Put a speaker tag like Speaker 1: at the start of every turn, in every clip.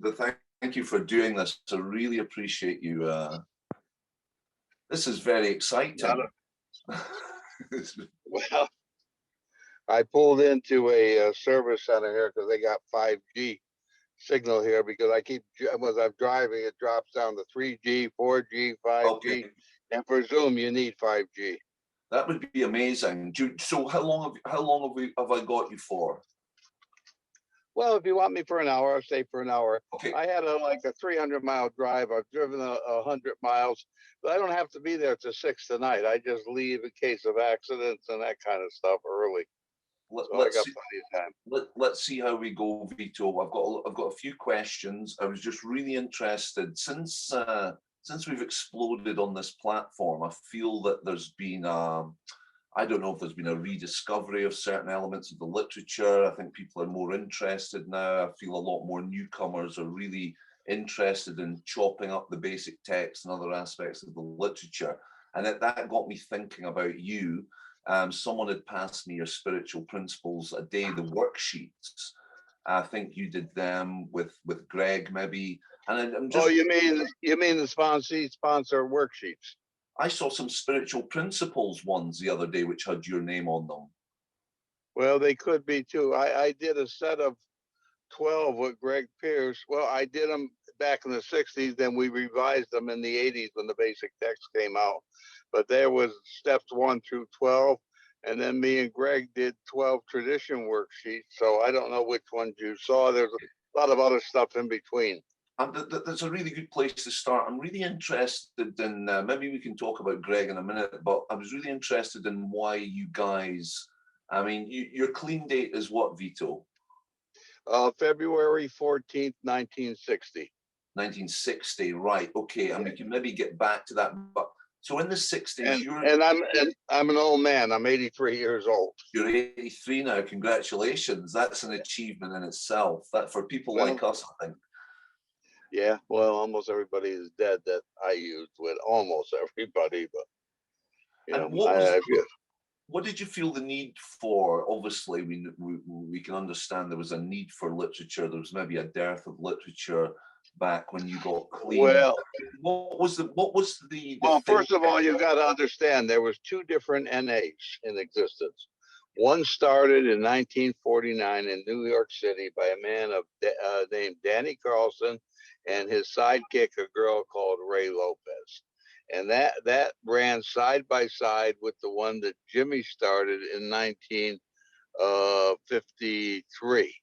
Speaker 1: Thank you for doing this. I really appreciate you. This is very exciting.
Speaker 2: Well, I pulled into a service center here because they got 5G signal here because as I'm driving, it drops down to 3G, 4G, 5G.
Speaker 1: Okay.
Speaker 2: And for Zoom, you need 5G.
Speaker 1: That would be amazing. So how long have I got you for?
Speaker 2: Well, if you want me for an hour, I'll stay for an hour.
Speaker 1: Okay.
Speaker 2: I had a 300-mile drive. I've driven 100 miles, but I don't have to be there till 6 tonight. I just leave in case of accidents and that kind of stuff early.
Speaker 1: Let's see. Plenty of time. Let's see how we go, Vito. I've got a few questions. I was just really interested since we've exploded on this platform. I feel that there's been I don't know if there's been a rediscovery of certain elements of the literature. I think people are more interested now. I feel a lot more newcomers are really interested in chopping up the basic text and other aspects of the literature. And that got me thinking about you. Someone had passed me your spiritual principles a day, the worksheets. I think you did them with Greg maybe. And I'm just,
Speaker 2: you mean the sponsor worksheets?
Speaker 1: I saw some spiritual principles ones the other day which had your name on them.
Speaker 2: Well, they could be too. I did a set of 12 with Greg Pierce. Well, I did them back in the 60s, then we revised them in the 80s when the basic text came out. But there was steps 1 through 12, and then me and Greg did 12 tradition worksheets. So I don't know which ones you saw. There's a lot of other stuff in between.
Speaker 1: That's a really good place to start. I'm really interested in, maybe we can talk about Greg in a minute, but I was really interested in why you guys, I mean, your clean date is what, Vito?
Speaker 2: February 14th, 1960.
Speaker 1: 1960, right? Okay, and we can maybe get back to that. But so in the 60s,
Speaker 2: I'm an old man. I'm 83 years old.
Speaker 1: You're 83 now. Congratulations! That's an achievement in itself. That for people like us, I think.
Speaker 2: Yeah, well, almost everybody is dead that I used with almost everybody, but you know,
Speaker 1: what did you feel the need for? Obviously, we can understand there was a need for literature. There was maybe a dearth of literature back when you got clean.
Speaker 2: Well,
Speaker 1: what was the
Speaker 2: well, first of all, you got to understand there was 2 different NAs in existence. One started in 1949 in New York City by a man named Danny Carlson and his sidekick, a girl called Ray Lopez. And that ran side by side with the one that Jimmy started in 1953.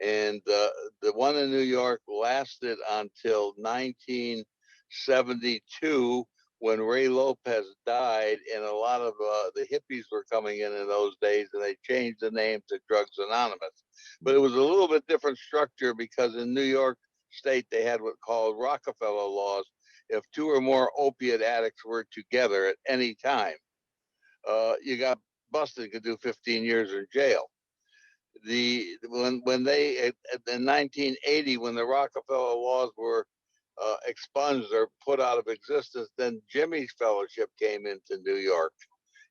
Speaker 2: And the one in New York lasted until 1972 when Ray Lopez died, and a lot of the hippies were coming in those days, and they changed the name to Drugs Anonymous. But it was a little bit different structure because in New York State, they had what called Rockefeller laws. If 2 or more opiate addicts were together at any time, you got busted, could do 15 years in jail. When they in 1980, when the Rockefeller laws were expunged or put out of existence, then Jimmy's fellowship came into New York,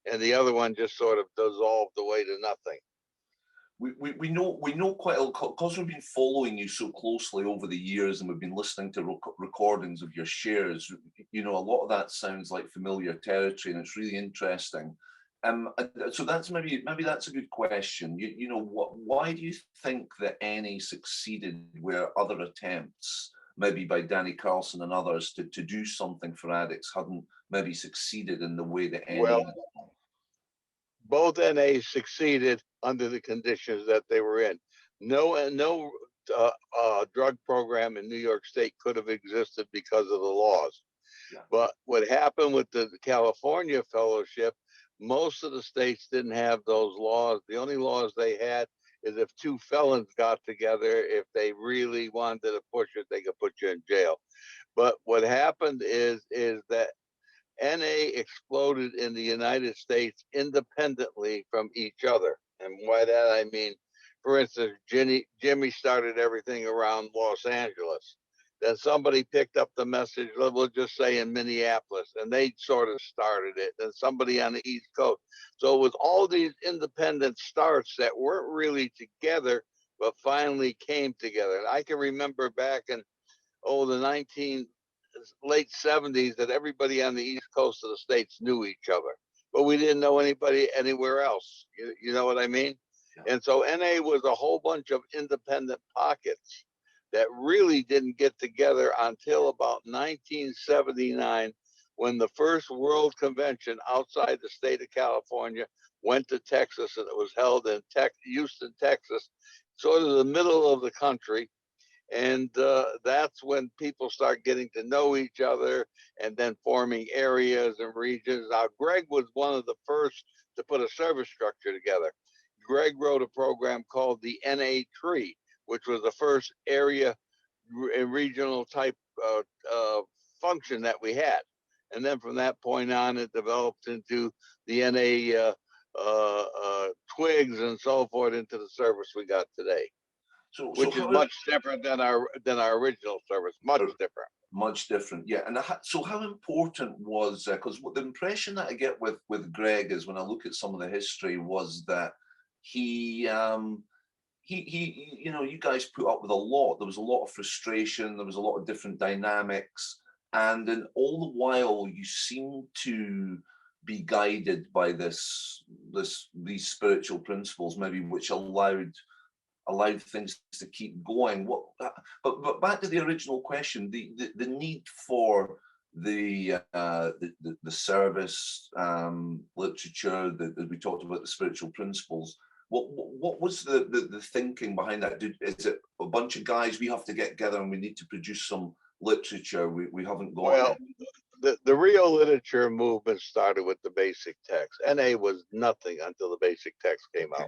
Speaker 2: and the other one just sort of dissolved away to nothing.
Speaker 1: We know quite a lot because we've been following you so closely over the years, and we've been listening to recordings of your shares. You know, a lot of that sounds like familiar territory, and it's really interesting. So that's maybe that's a good question. You know, why do you think that NA succeeded where other attempts, maybe by Danny Carlson and others, to do something for addicts hadn't maybe succeeded in the way that NA?
Speaker 2: Well, both NAs succeeded under the conditions that they were in. No drug program in New York State could have existed because of the laws. Yeah. But what happened with the California Fellowship, most of the states didn't have those laws. The only laws they had is if 2 felons got together, if they really wanted to push it, they could put you in jail. But what happened is that NA exploded in the United States independently from each other. And by that, I mean, for instance, Jimmy started everything around Los Angeles. Then somebody picked up the message, we'll just say in Minneapolis, and they sort of started it. And somebody on the East Coast. So it was all these independent starts that weren't really together but finally came together. And I can remember back in the late 70s that everybody on the East Coast of the States knew each other, but we didn't know anybody anywhere else. You know what I mean? Yeah. And so NA was a whole bunch of independent pockets that really didn't get together until about 1979, when the first World Convention outside the state of California went to Texas, and it was held in Houston, Texas, sort of the middle of the country. And that's when people start getting to know each other and then forming areas and regions. Now, Greg was one of the first to put a service structure together. Greg wrote a program called the NA Tree, which was the first area regional type function that we had. And then from that point on, it developed into the NA twigs and so forth into the service we got today. Which is much different than our original service. Much different.
Speaker 1: Much different, yeah. And so, how important was because the impression that I get with Greg is when I look at some of the history was that he you guys put up with a lot. There was a lot of frustration. There was a lot of different dynamics, and then all the while you seem to be guided by these spiritual principles, maybe, which allowed things to keep going. But back to the original question, the need for the service literature that we talked about, the spiritual principles. What was the thinking behind that? Is it a bunch of guys, we have to get together and we need to produce some literature? We haven't got
Speaker 2: it. The real literature movement started with the basic text. NA was nothing until the basic text came out.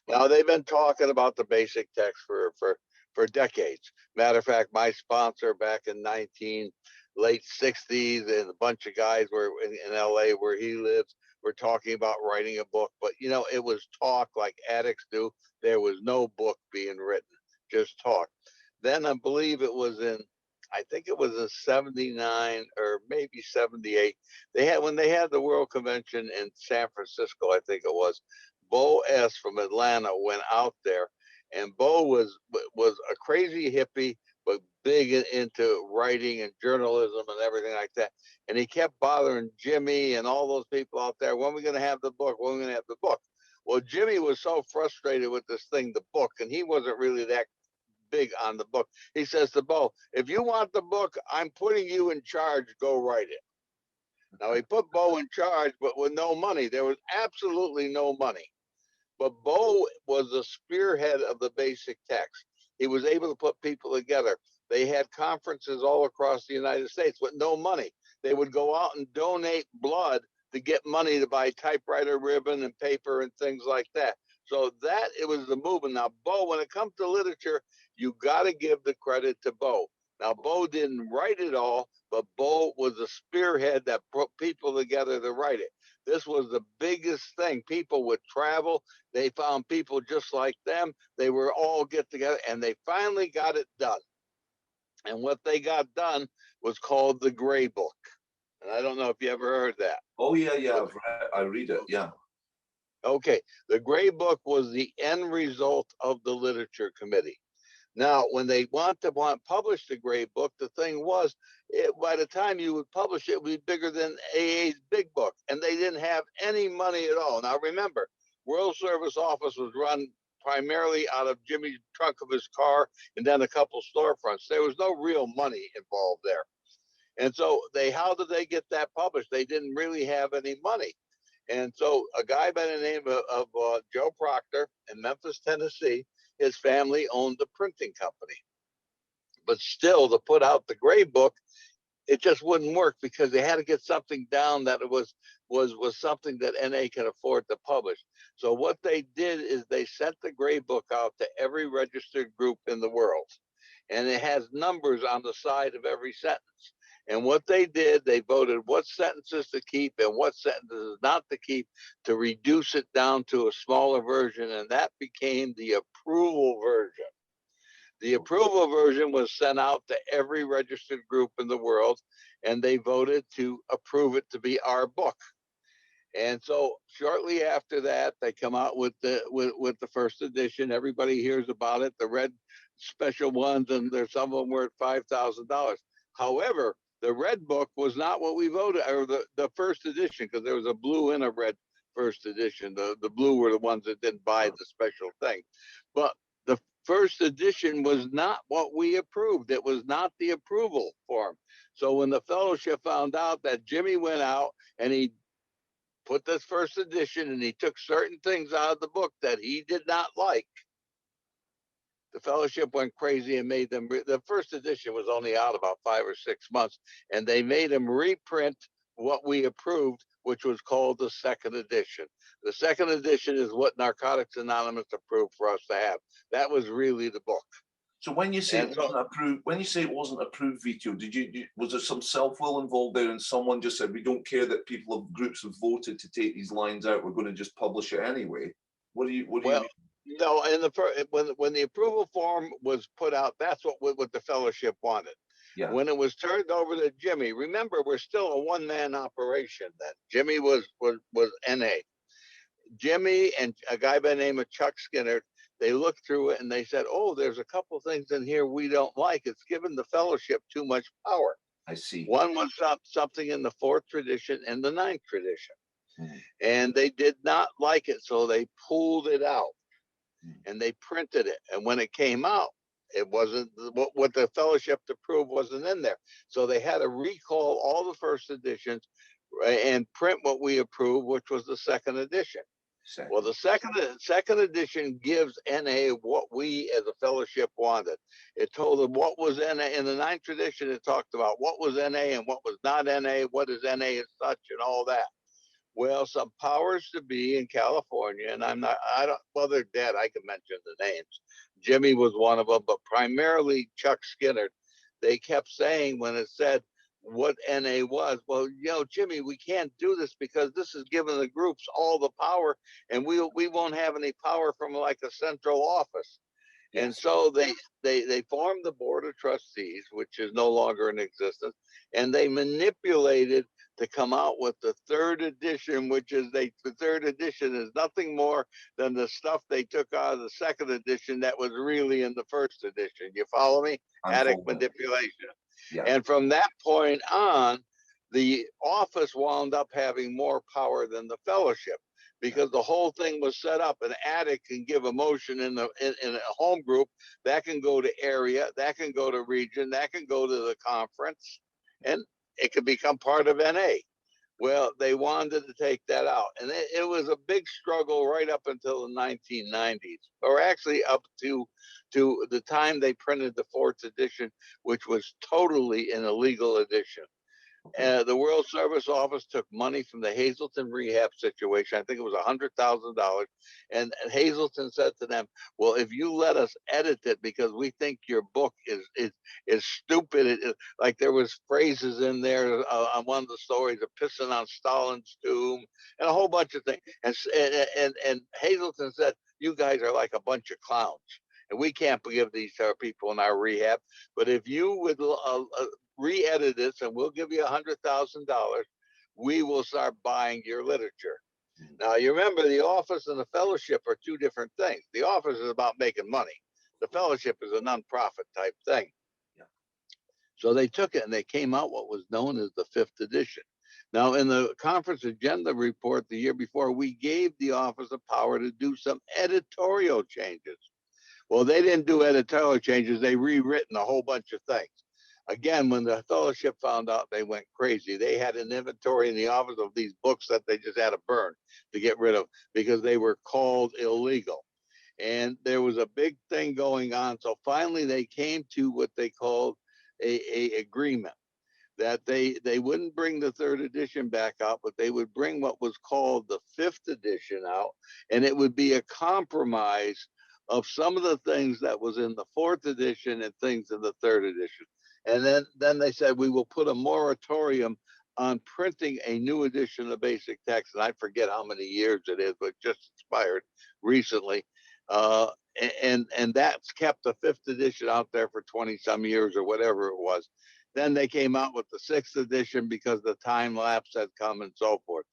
Speaker 2: Now, they've been talking about the basic text for decades. Matter of fact, my sponsor back in late 60s, and a bunch of guys were in LA where he lives, were talking about writing a book. But, it was talk like addicts do. There was no book being written, just talk. Then I believe it was I think it was in 79 or maybe 78. When they had the World Convention in San Francisco, I think it was, Bo S. from Atlanta went out there, and Bo was a crazy hippie, but big into writing and journalism and everything like that. And he kept bothering Jimmy and all those people out there. When are we going to have the book? When are we going to have the book? Well, Jimmy was so frustrated with this thing, the book, and he wasn't really that big on the book. He says to Bo, if you want the book, I'm putting you in charge. Go write it. Now, he put Bo in charge, but with no money. There was absolutely no money. But Bo was the spearhead of the basic text. He was able to put people together. They had conferences all across the United States with no money. They would go out and donate blood to get money to buy typewriter ribbon and paper and things like that. So it was the movement. Now, Bo, when it comes to literature, you got to give the credit to Bo. Now, Bo didn't write it all, but Bo was the spearhead that put people together to write it. This was the biggest thing. People would travel. They found people just like them. They were all get together, and they finally got it done. And what they got done was called the Gray Book. And I don't know if you ever heard that.
Speaker 1: Oh, yeah. I read it, yeah.
Speaker 2: Okay. The Gray Book was the end result of the Literature Committee. Now, when they want to publish the Gray Book, the thing was, by the time you would publish it, it would be bigger than AA's Big Book, and they didn't have any money at all. Now, remember, World Service Office was run primarily out of Jimmy's trunk of his car and then a couple storefronts. There was no real money involved there. And so how did they get that published? They didn't really have any money. And so a guy by the name of Joe Proctor in Memphis, Tennessee, his family owned a printing company. But still, to put out the Gray Book, it just wouldn't work because they had to get something down that it was something that NA could afford to publish. So what they did is they sent the Gray Book out to every registered group in the world. And it has numbers on the side of every sentence. And what they did, they voted what sentences to keep and what sentences not to keep to reduce it down to a smaller version. And that became the approval version. The approval version was sent out to every registered group in the world, and they voted to approve it to be our book. And so shortly after that, they come out with the first edition. Everybody hears about it, the red special ones, and there's some of them were at $5,000. However, the red book was not what we voted, or the first edition, because there was a blue and a red first edition. The blue were the ones that didn't buy the special thing. But the first edition was not what we approved. It was not the approval form. So when the fellowship found out that Jimmy went out and he put this first edition and he took certain things out of the book that he did not like, the fellowship went crazy and made them. The first edition was only out about 5 or 6 months, and they made them reprint what we approved, which was called the second edition. The second edition is what Narcotics Anonymous approved for us to have. That was really the book.
Speaker 1: So when you say it wasn't approved, Vito, was there some self-will involved there, and someone just said, we don't care that people of groups have voted to take these lines out, we're going to just publish it anyway? What do you mean?
Speaker 2: No, when the approval form was put out, that's what the fellowship wanted.
Speaker 1: Yeah.
Speaker 2: When it was turned over to Jimmy, remember, we're still a one-man operation then. Jimmy was NA. Jimmy and a guy by the name of Chuck Skinner, they looked through it and they said, oh, there's a couple things in here we don't like. It's given the fellowship too much power.
Speaker 1: I see.
Speaker 2: One was something in the 4th tradition and the 9th tradition. Mm-hmm. And they did not like it, so they pulled it out. And they printed it. And when it came out, it wasn't what the fellowship approved wasn't in there. So they had to recall all the first editions and print what we approved, which was the second edition. Well, the second edition gives NA what we as a fellowship wanted. It told them what was NA. In the 9th tradition, it talked about what was NA and what was not NA, what is NA as such, and all that. Well, some powers to be in California, and well, they're dead. I can mention the names. Jimmy was one of them, but primarily Chuck Skinner. They kept saying when it said what NA was, well, Jimmy, we can't do this because this is giving the groups all the power, and we won't have any power from like a central office. Yes. And so they formed the board of trustees, which is no longer in existence, and they manipulated to come out with the 3rd edition, which is the 3rd edition is nothing more than the stuff they took out of the 2nd edition that was really in the 1st edition. You follow me? Attic manipulation. Yeah. And from that point on, the office wound up having more power than the fellowship, because the whole thing was set up. An attic can give a motion in a home group, that can go to area, that can go to region, that can go to the conference, and it could become part of NA. Well, they wanted to take that out. And it was a big struggle right up until the 1990s, or actually up to the time they printed the 4th edition, which was totally an illegal edition. The World Service Office took money from the Hazleton rehab situation. I think it was $100,000. And Hazleton said to them, well, if you let us edit it because we think your book is stupid. Like there was phrases in there on one of the stories of pissing on Stalin's tomb and a whole bunch of things. And Hazleton said, you guys are like a bunch of clowns. And we can't give these people in our rehab. But if you would re-edit this and we'll give you $100,000, we will start buying your literature. Now, you remember the office and the fellowship are two different things. The office is about making money. The fellowship is a nonprofit type thing. Yeah. So they took it and they came out what was known as the 5th edition. Now, in the conference agenda report the year before, we gave the office the power to do some editorial changes. Well, they didn't do editorial changes. They rewritten a whole bunch of things. Again, when the fellowship found out, they went crazy. They had an inventory in the office of these books that they just had to burn to get rid of because they were called illegal. And there was a big thing going on. So finally, they came to what they called a agreement that they wouldn't bring the 3rd edition back out, but they would bring what was called the 5th edition out. And it would be a compromise of some of the things that was in the 4th edition and things in the 3rd edition. And then they said, we will put a moratorium on printing a new edition of basic text. And I forget how many years it is, but just expired recently. And that's kept the 5th edition out there for 20 some years or whatever it was. Then they came out with the 6th edition because the time lapse had come and so forth.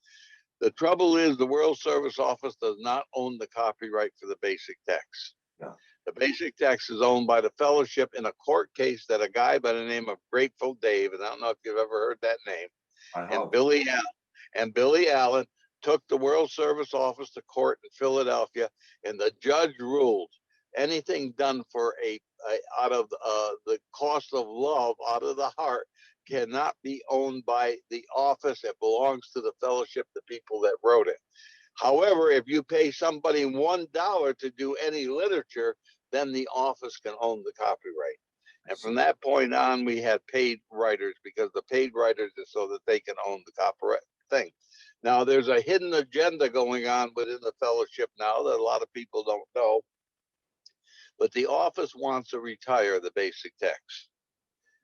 Speaker 2: The trouble is the World Service Office does not own the copyright for the basic text.
Speaker 1: Yeah.
Speaker 2: The basic text is owned by the fellowship in a court case that a guy by the name of Grateful Dave, and I don't know if you've ever heard that name,
Speaker 1: I have.
Speaker 2: and Billy Allen took the World Service Office to court in Philadelphia, and the judge ruled anything done for out of the cost of love, out of the heart, cannot be owned by the office. It belongs to the fellowship, the people that wrote it. However, if you pay somebody $1 to do any literature, then the office can own the copyright. And from that point on, we had paid writers, because the paid writers is so that they can own the copyright thing. Now, there's a hidden agenda going on within the fellowship now that a lot of people don't know, but the office wants to retire the basic text.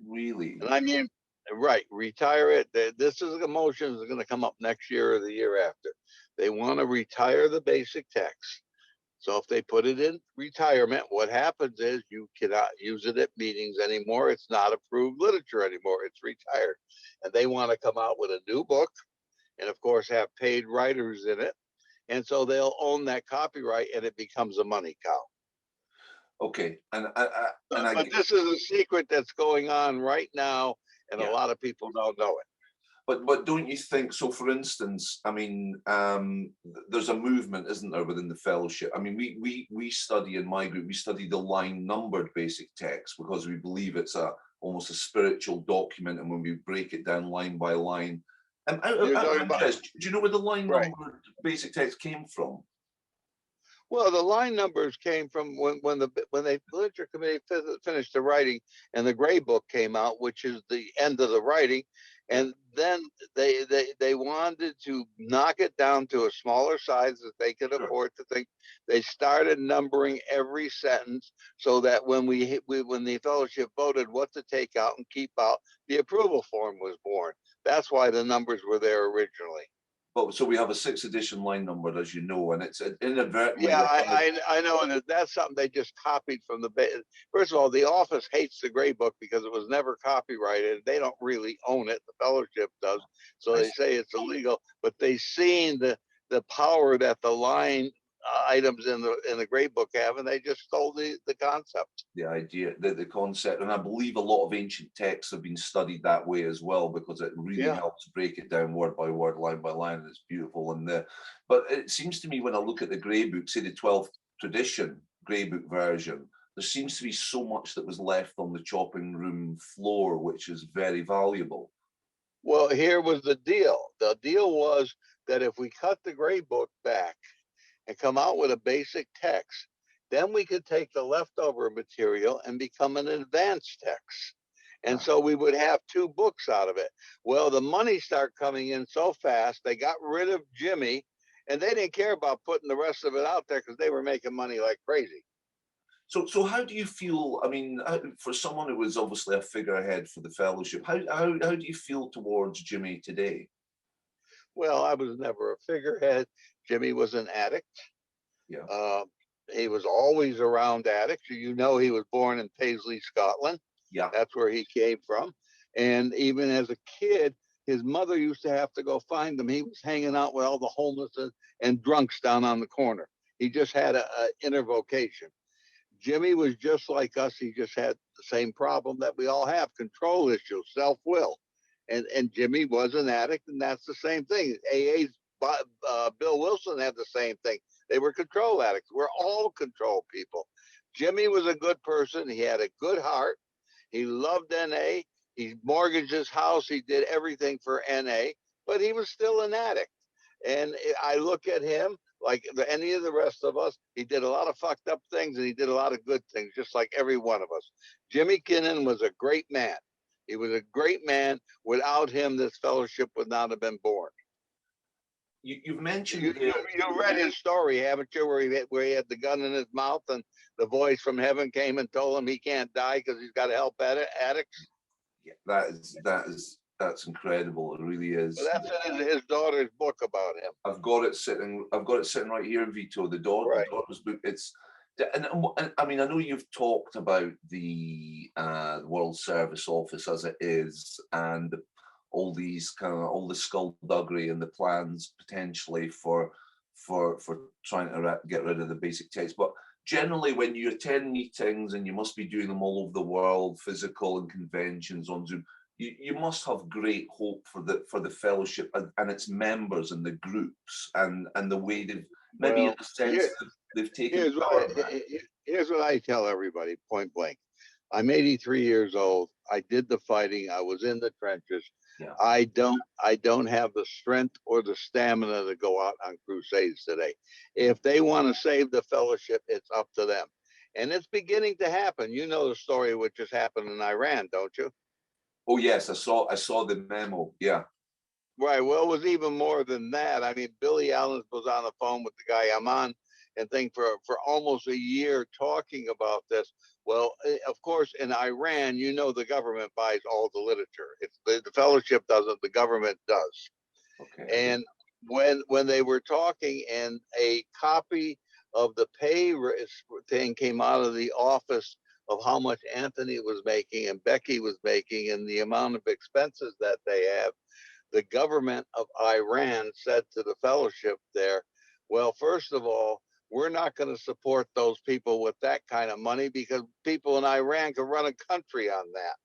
Speaker 1: Really?
Speaker 2: And I mean, right, retire it. This is a motion that's going to come up next year or the year after. They want to retire the basic text. So if they put it in retirement, what happens is you cannot use it at meetings anymore. It's not approved literature anymore. It's retired. And they want to come out with a new book and, of course, have paid writers in it. And so they'll own that copyright and it becomes a money cow.
Speaker 1: Okay.
Speaker 2: But this is a secret that's going on right now, and a lot of people don't know it.
Speaker 1: But don't you think so? For instance, I mean, there's a movement, isn't there, within the fellowship? I mean, we study in my group. We study the line numbered basic text because we believe it's almost a spiritual document, and when we break it down line by line, out of interest, do you know where the line numbered basic text came from?
Speaker 2: Well, the line numbers came from when the literature committee finished the writing, and the gray book came out, which is the end of the writing. And then they wanted to knock it down to a smaller size that they could afford to think. They started numbering every sentence so that when when the fellowship voted what to take out and keep out, the approval form was born. That's why the numbers were there originally.
Speaker 1: But so we have a 6th edition line number, as you know, and it's inadvertently.
Speaker 2: Yeah, I know, and that's something they just copied from the. First of all, the office hates the gray book because it was never copyrighted. They don't really own it. The fellowship does, so they say it's illegal. But they've seen the power that the line items in the gray book have, and they just stole the concept.
Speaker 1: The idea, the concept, and I believe a lot of ancient texts have been studied that way as well, because it really helps break it down word by word, line by line, and it's beautiful. But it seems to me when I look at the Grey Book, say the 12th tradition Grey Book version, there seems to be so much that was left on the chopping room floor, which is very valuable.
Speaker 2: Well, here was the deal. The deal was that if we cut the Grey Book back and come out with a basic text, then we could take the leftover material and become an advanced text. And so we would have 2 books out of it. Well, the money started coming in so fast, they got rid of Jimmy, and they didn't care about putting the rest of it out there because they were making money like crazy.
Speaker 1: So how do you feel? I mean, for someone who was obviously a figurehead for the fellowship, how do you feel towards Jimmy today?
Speaker 2: Well, I was never a figurehead. Jimmy was an addict.
Speaker 1: Yeah.
Speaker 2: He was always around addicts. You know, he was born in Paisley, Scotland.
Speaker 1: Yeah.
Speaker 2: That's where he came from. And even as a kid, his mother used to have to go find him. He was hanging out with all the homeless and drunks down on the corner. He just had a inner vocation. Jimmy was just like us. He just had the same problem that we all have: control issues, self-will. And Jimmy was an addict, and that's the same thing. AA's Bill Wilson had the same thing. They were control addicts. We're all control people. Jimmy was a good person. He had a good heart. He loved NA. He mortgaged his house. He did everything for NA, but he was still an addict. And I look at him like any of the rest of us. He did a lot of fucked up things, and he did a lot of good things, just like every one of us. Jimmy Kinnan was a great man. He was a great man. Without him, this fellowship would not have been born.
Speaker 1: You've mentioned
Speaker 2: you read his story, haven't you? Where he had the gun in his mouth, and the voice from heaven came and told him he can't die because he's got to help addicts.
Speaker 1: Yeah, that's incredible. It really is.
Speaker 2: Well, that's in his daughter's book about him.
Speaker 1: I've got it sitting right here, Vito. The daughter's book. And I mean, I know you've talked about the World Service Office as it is, and all these kind of all the skullduggery and the plans potentially for trying to get rid of the basic text. But generally, when you attend meetings, and you must be doing them all over the world, physical and conventions on Zoom, you must have great hope for the fellowship and its members and the groups and the way they've maybe in a sense they've taken part in that.
Speaker 2: Here's what I tell everybody point blank. I'm 83 years old. I did the fighting. I was in the trenches.
Speaker 1: Yeah.
Speaker 2: I don't have the strength or the stamina to go out on crusades today. If they want to save the fellowship, it's up to them. And it's beginning to happen. You know the story which has happened in Iran, don't you?
Speaker 1: Oh yes, I saw the memo. Yeah.
Speaker 2: Right. Well, it was even more than that. I mean, Billy Allen was on the phone with the guy I'm on and think for almost a year talking about this. Well, of course, in Iran, you know, the government buys all the literature. It's the fellowship doesn't, the government does.
Speaker 1: Okay.
Speaker 2: And when they were talking, and a copy of the pay thing came out of the office of how much Anthony was making and Becky was making and the amount of expenses that they have, the government of Iran said to the fellowship there, well, first of all, we're not going to support those people with that kind of money because people in Iran can run a country on that.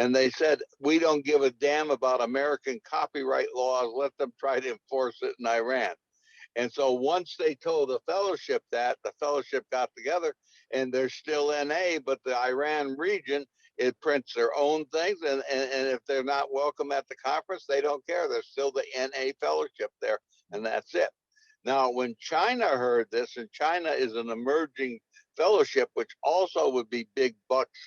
Speaker 2: And they said, we don't give a damn about American copyright laws. Let them try to enforce it in Iran. And so once they told the fellowship that, the fellowship got together, and they're still NA, but the Iran region, it prints their own things. And if they're not welcome at the conference, they don't care. They're still the NA fellowship there, and that's it. Now, when China heard this, and China is an emerging fellowship, which also would be big bucks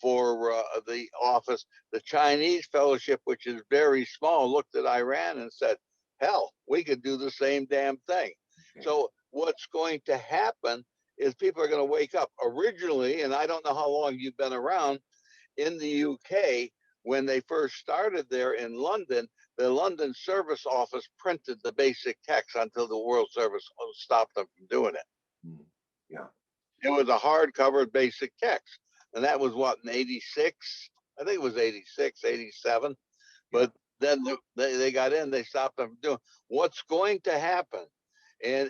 Speaker 2: for the office, the Chinese fellowship, which is very small, looked at Iran and said, hell, we could do the same damn thing. Okay. So what's going to happen is people are going to wake up. Originally, and I don't know how long you've been around, in the UK, when they first started there in London, the London Service Office printed the basic text until the World Service stopped them from doing it.
Speaker 1: Yeah.
Speaker 2: It was a hardcover basic text. And that was what, in 86? I think it was 86, 87. But then they got in, they stopped them from doing. What's going to happen? And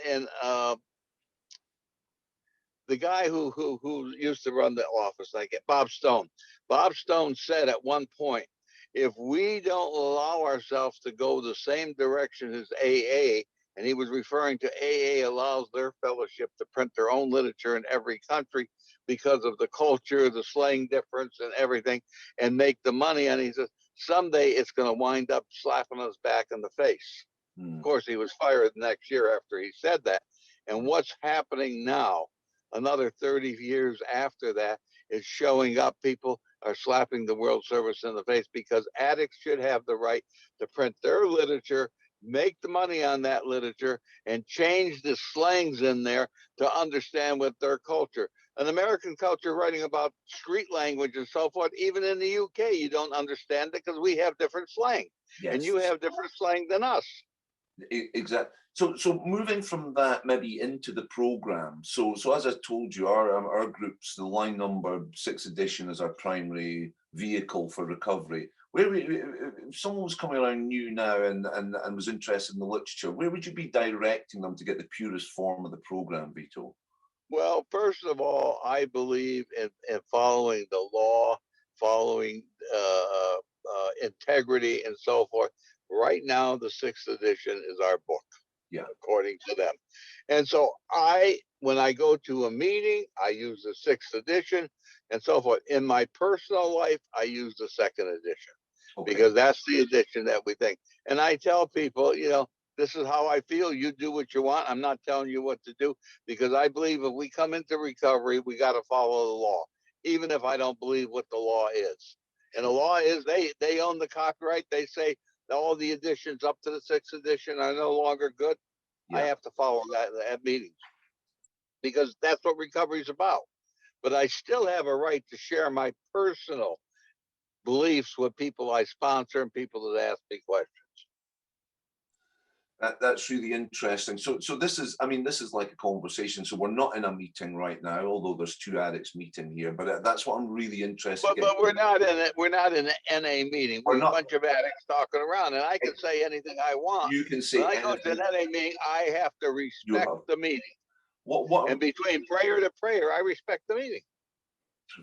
Speaker 2: the guy who used to run the office, like Bob Stone. Bob Stone said at one point, if we don't allow ourselves to go the same direction as AA, and he was referring to AA allows their fellowship to print their own literature in every country because of the culture, the slang difference and everything, and make the money. And he says, someday it's going to wind up slapping us back in the face. Of course, he was fired the next year after he said that. And what's happening now, another 30 years after that, is showing up. People are slapping the World Service in the face because addicts should have the right to print their literature, make the money on that literature, and change the slangs in there to understand with their culture. An American culture writing about street language and so forth, even in the UK, you don't understand it because we have different slang. Yes. And you have different slang than us.
Speaker 1: Exactly. So moving from that maybe into the program. So as I told you, our groups, the line number 6th edition is our primary vehicle for recovery. If someone was coming around new now and was interested in the literature, where would you be directing them to get the purest form of the program, Vito?
Speaker 2: Well, first of all, I believe in following the law, following integrity and so forth. Right now, the 6th edition is our book, according to them. And so when I go to a meeting, I use the 6th edition and so forth. In my personal life, I use the 2nd edition because that's the edition that we think. And I tell people, this is how I feel. You do what you want. I'm not telling you what to do because I believe if we come into recovery, we got to follow the law, even if I don't believe what the law is. And the law is they own the copyright. They say all the editions up to the 6th edition are no longer good. I have to follow that at meetings because that's what recovery is about. But I still have a right to share my personal beliefs with people I sponsor and people that ask me questions.
Speaker 1: That's really interesting. So this is, I mean, this is like a conversation. So we're not in a meeting right now, although there's two addicts meeting here. But that's what I'm really interested.
Speaker 2: But we're not in it. We're not in an NA meeting. We're
Speaker 1: not
Speaker 2: a bunch of addicts talking around, and I can say anything I want.
Speaker 1: You can say
Speaker 2: when I go to
Speaker 1: anything
Speaker 2: an NA meeting, I have to respect the meeting.
Speaker 1: What?
Speaker 2: And between prayer to prayer, I respect the meeting.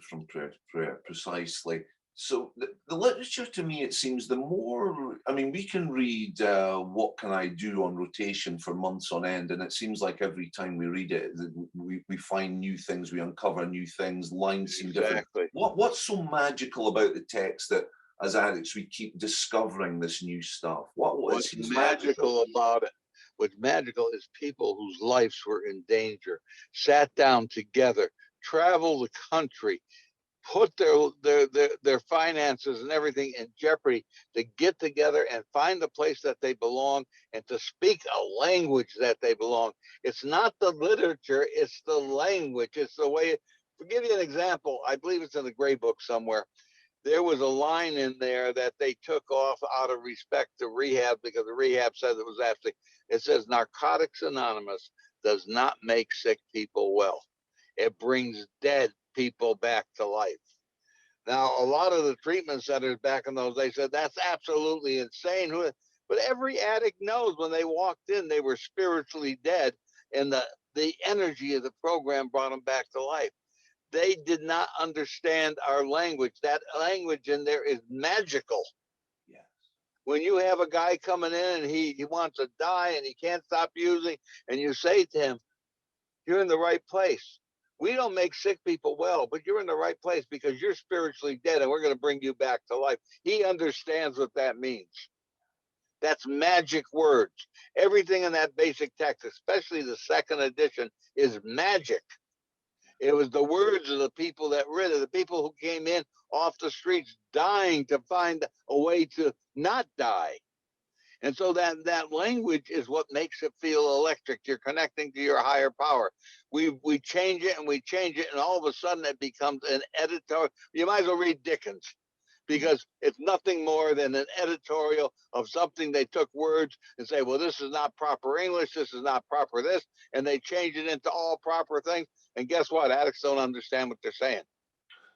Speaker 1: From prayer to prayer, precisely. So the literature, to me, it seems the more, I mean, we can read What Can I Do on rotation for months on end, and it seems like every time we read it, we find new things, we uncover new things, lines seem different. What's so magical about the text that as addicts we keep discovering this new stuff?
Speaker 2: What's magical about it? What's magical is people whose lives were in danger sat down together, traveled the country, put their finances and everything in jeopardy to get together and find the place that they belong and to speak a language that they belong. It's not the literature, it's the language. It's the way. To give you an example, I believe it's in the Gray Book somewhere. There was a line in there that they took off out of respect to rehab because the rehab said it was actually, it says Narcotics Anonymous does not make sick people well. It brings dead people back to life. Now, a lot of the treatment centers back in those days said that's absolutely insane. But every addict knows when they walked in, they were spiritually dead, and the energy of the program brought them back to life. They did not understand our language. That language in there is magical.
Speaker 1: Yes.
Speaker 2: When you have a guy coming in and he wants to die and he can't stop using, and you say to him, you're in the right place. We don't make sick people well, but you're in the right place because you're spiritually dead and we're going to bring you back to life. He understands what that means. That's magic words. Everything in that basic text, especially the second edition, is magic. It was the words of the people that read it, the people who came in off the streets dying to find a way to not die. And so that language is what makes it feel electric. You're connecting to your higher power. We change it and we change it, and all of a sudden it becomes an editorial. You might as well read Dickens, because it's nothing more than an editorial of something. They took words and say, well, this is not proper English, this is not proper this, and they change it into all proper things. And guess what? Addicts don't understand what they're saying.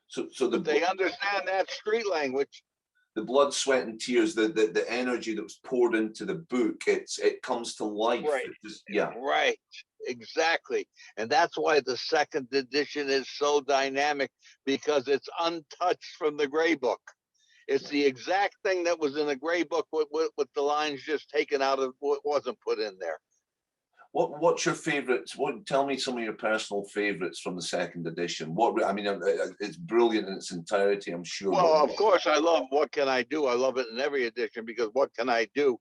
Speaker 2: So they understand that street language.
Speaker 1: The blood, sweat, and tears, the energy that was poured into the book, it comes to life.
Speaker 2: Right.
Speaker 1: Yeah.
Speaker 2: Right. Exactly. And that's why the second edition is so dynamic, because it's untouched from the Gray Book. It's the exact thing that was in the Gray Book with the lines just taken out of what wasn't put in there.
Speaker 1: What's your favorites? Tell me some of your personal favorites from the second edition. I mean, it's brilliant in its entirety, I'm sure.
Speaker 2: Well, of course, I love What Can I Do? I love it in every edition, because What Can I Do?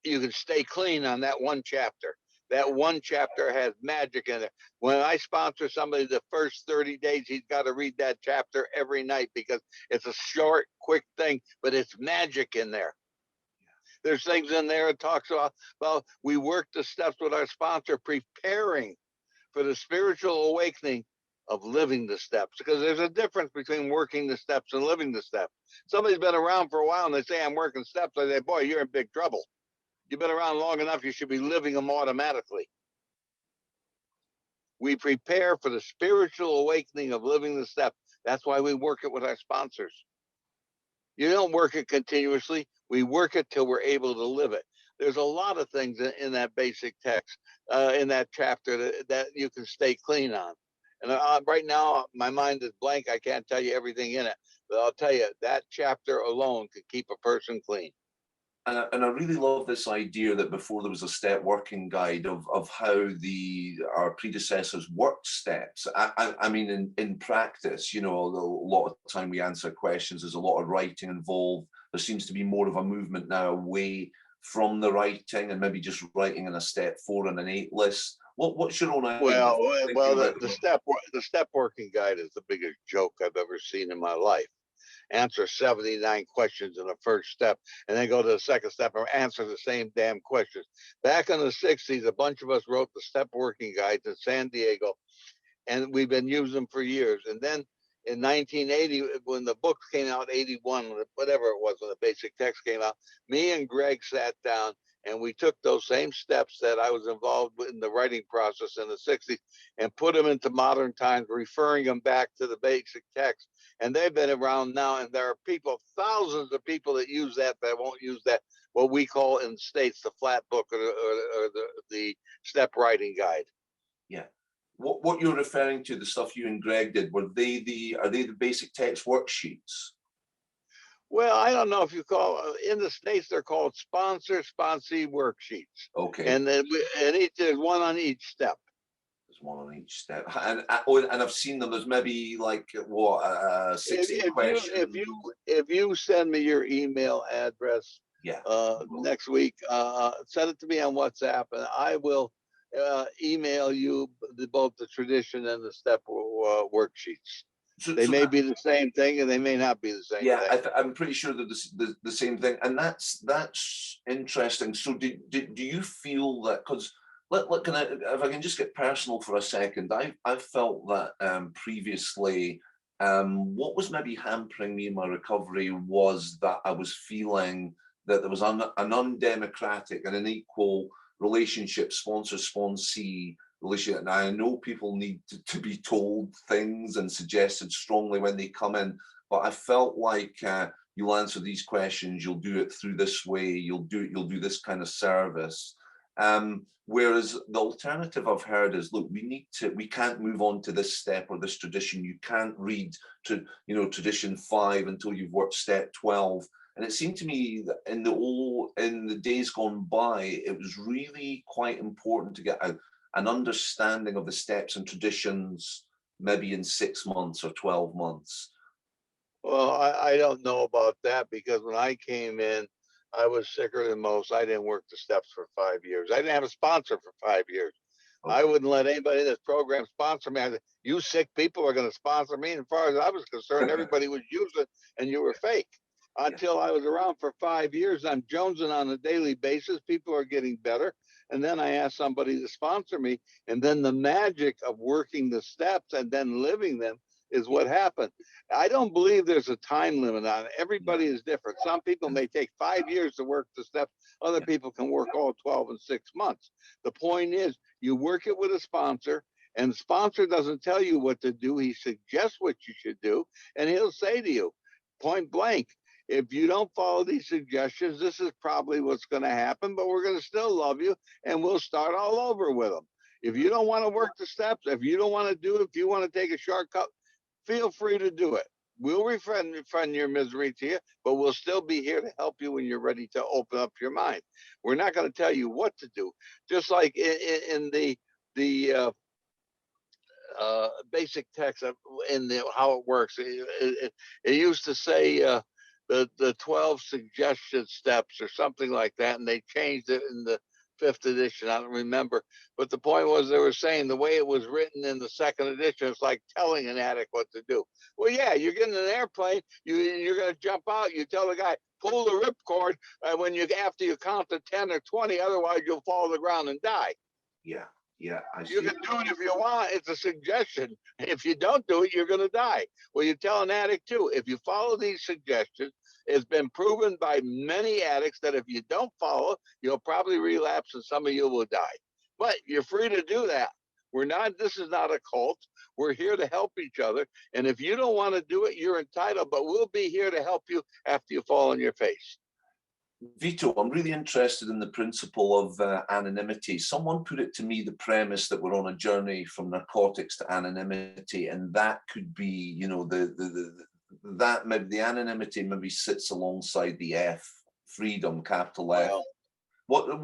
Speaker 2: You can stay clean on that one chapter. That one chapter has magic in it. When I sponsor somebody, the first 30 days, he's got to read that chapter every night, because it's a short, quick thing, but it's magic in there. There's things in there it talks about, well, we work the steps with our sponsor, preparing for the spiritual awakening of living the steps, because there's a difference between working the steps and living the steps. Somebody's been around for a while and they say, I'm working steps. I say, boy, you're in big trouble. You've been around long enough, you should be living them automatically. We prepare for the spiritual awakening of living the steps. That's why we work it with our sponsors. You don't work it continuously. We work it till we're able to live it. There's a lot of things in that basic text, in that chapter that you can stay clean on. And right now, my mind is blank. I can't tell you everything in it, but I'll tell you that chapter alone could keep a person clean.
Speaker 1: And I really love this idea that before there was a step working guide of how our predecessors worked steps. I mean, in practice, you know, a lot of the time we answer questions, there's a lot of writing involved. There seems to be more of a movement now away from the writing and maybe just writing in a step 4 and an 8 list. What's your own idea?
Speaker 2: Well, the step working guide is the biggest joke I've ever seen in my life. Answer 79 questions in the first step, and then go to the second step and answer the same damn questions. Back in the 60s, a bunch of us wrote the step working guides in San Diego, and we've been using them for years. And then in 1980, when the books came out, 81, whatever it was, when the basic text came out, me and Greg sat down And we took those same steps that I was involved with in the writing process in the 60s and put them into modern times, referring them back to the basic text. And they've been around now, and there are people, thousands of people that use that won't use that, what we call in states the flat book or the step writing guide.
Speaker 1: Yeah. What you're referring to, the stuff you and Greg did, are they the basic text worksheets?
Speaker 2: Well, I don't know if you call, in the States, they're called sponsee worksheets.
Speaker 1: Okay.
Speaker 2: And then there's one on each step.
Speaker 1: There's one on each step. And I've seen them. There's maybe like, what, 60 questions.
Speaker 2: If you send me your email address
Speaker 1: yeah.
Speaker 2: Next week, send it to me on WhatsApp, and I will email you both the tradition and the step worksheets. They may be the same thing, and they may not be the same thing.
Speaker 1: Yeah, I'm pretty sure they're the same thing, and that's interesting. So, do you feel that, because look, if I can just get personal for a second, I've felt that previously, what was maybe hampering me in my recovery was that I was feeling that there was an undemocratic and unequal relationship, sponsor-sponsee relationship. And I know people need to be told things and suggested strongly when they come in, but I felt like you'll answer these questions, you'll do it through this way, you'll do this kind of service. Whereas the alternative I've heard is, look, we can't move on to this step or this tradition. You can't read to tradition 5 until you've worked step 12. And it seemed to me that in the days gone by, it was really quite important to get an understanding of the steps and traditions, maybe in 6 months or 12 months.
Speaker 2: Well, I don't know about that, because when I came in, I was sicker than most. I didn't work the steps for 5 years. I didn't have a sponsor for 5 years. Okay. I wouldn't let anybody in this program sponsor me. I said, you sick people are going to sponsor me. And as far as I was concerned, everybody was using, and you were fake. Until I was around for 5 years, I'm jonesing on a daily basis. People are getting better. And then I asked somebody to sponsor me. And then the magic of working the steps and then living them is what happened. I don't believe there's a time limit on it. Everybody is different. Some people may take 5 years to work the steps. Other people can work all 12 and 6 months. The point is, you work it with a sponsor, and the sponsor doesn't tell you what to do. He suggests what you should do, and he'll say to you, point blank, if you don't follow these suggestions, this is probably what's going to happen, but we're going to still love you, and we'll start all over with them. If you don't want to work the steps, if you don't want to do it, if you want to take a shortcut, feel free to do it. We'll refund your misery to you, but we'll still be here to help you when you're ready to open up your mind. We're not going to tell you what to do. Just like in the basic text in how it works, it used to say the 12 suggestion steps or something like that, and they changed it in the 5th edition. I don't remember, but the point was they were saying the way it was written in the 2nd edition, it's like telling an addict what to do. Well, yeah, you're getting an airplane, you're going to jump out, you tell the guy, pull the ripcord after you count to 10 or 20, otherwise you'll fall to the ground and die.
Speaker 1: Yeah. Yeah,
Speaker 2: you can do it if you want. It's a suggestion. If you don't do it, you're going to die. Well, you tell an addict too. If you follow these suggestions, it's been proven by many addicts that if you don't follow, you'll probably relapse and some of you will die. But you're free to do that. This is not a cult. We're here to help each other. And if you don't want to do it, you're entitled, but we'll be here to help you after you fall on your face.
Speaker 1: Vito, I'm really interested in the principle of anonymity. Someone put it to me, the premise that we're on a journey from narcotics to anonymity, and that could be, that maybe the anonymity maybe sits alongside the F, freedom, capital F.
Speaker 2: Well,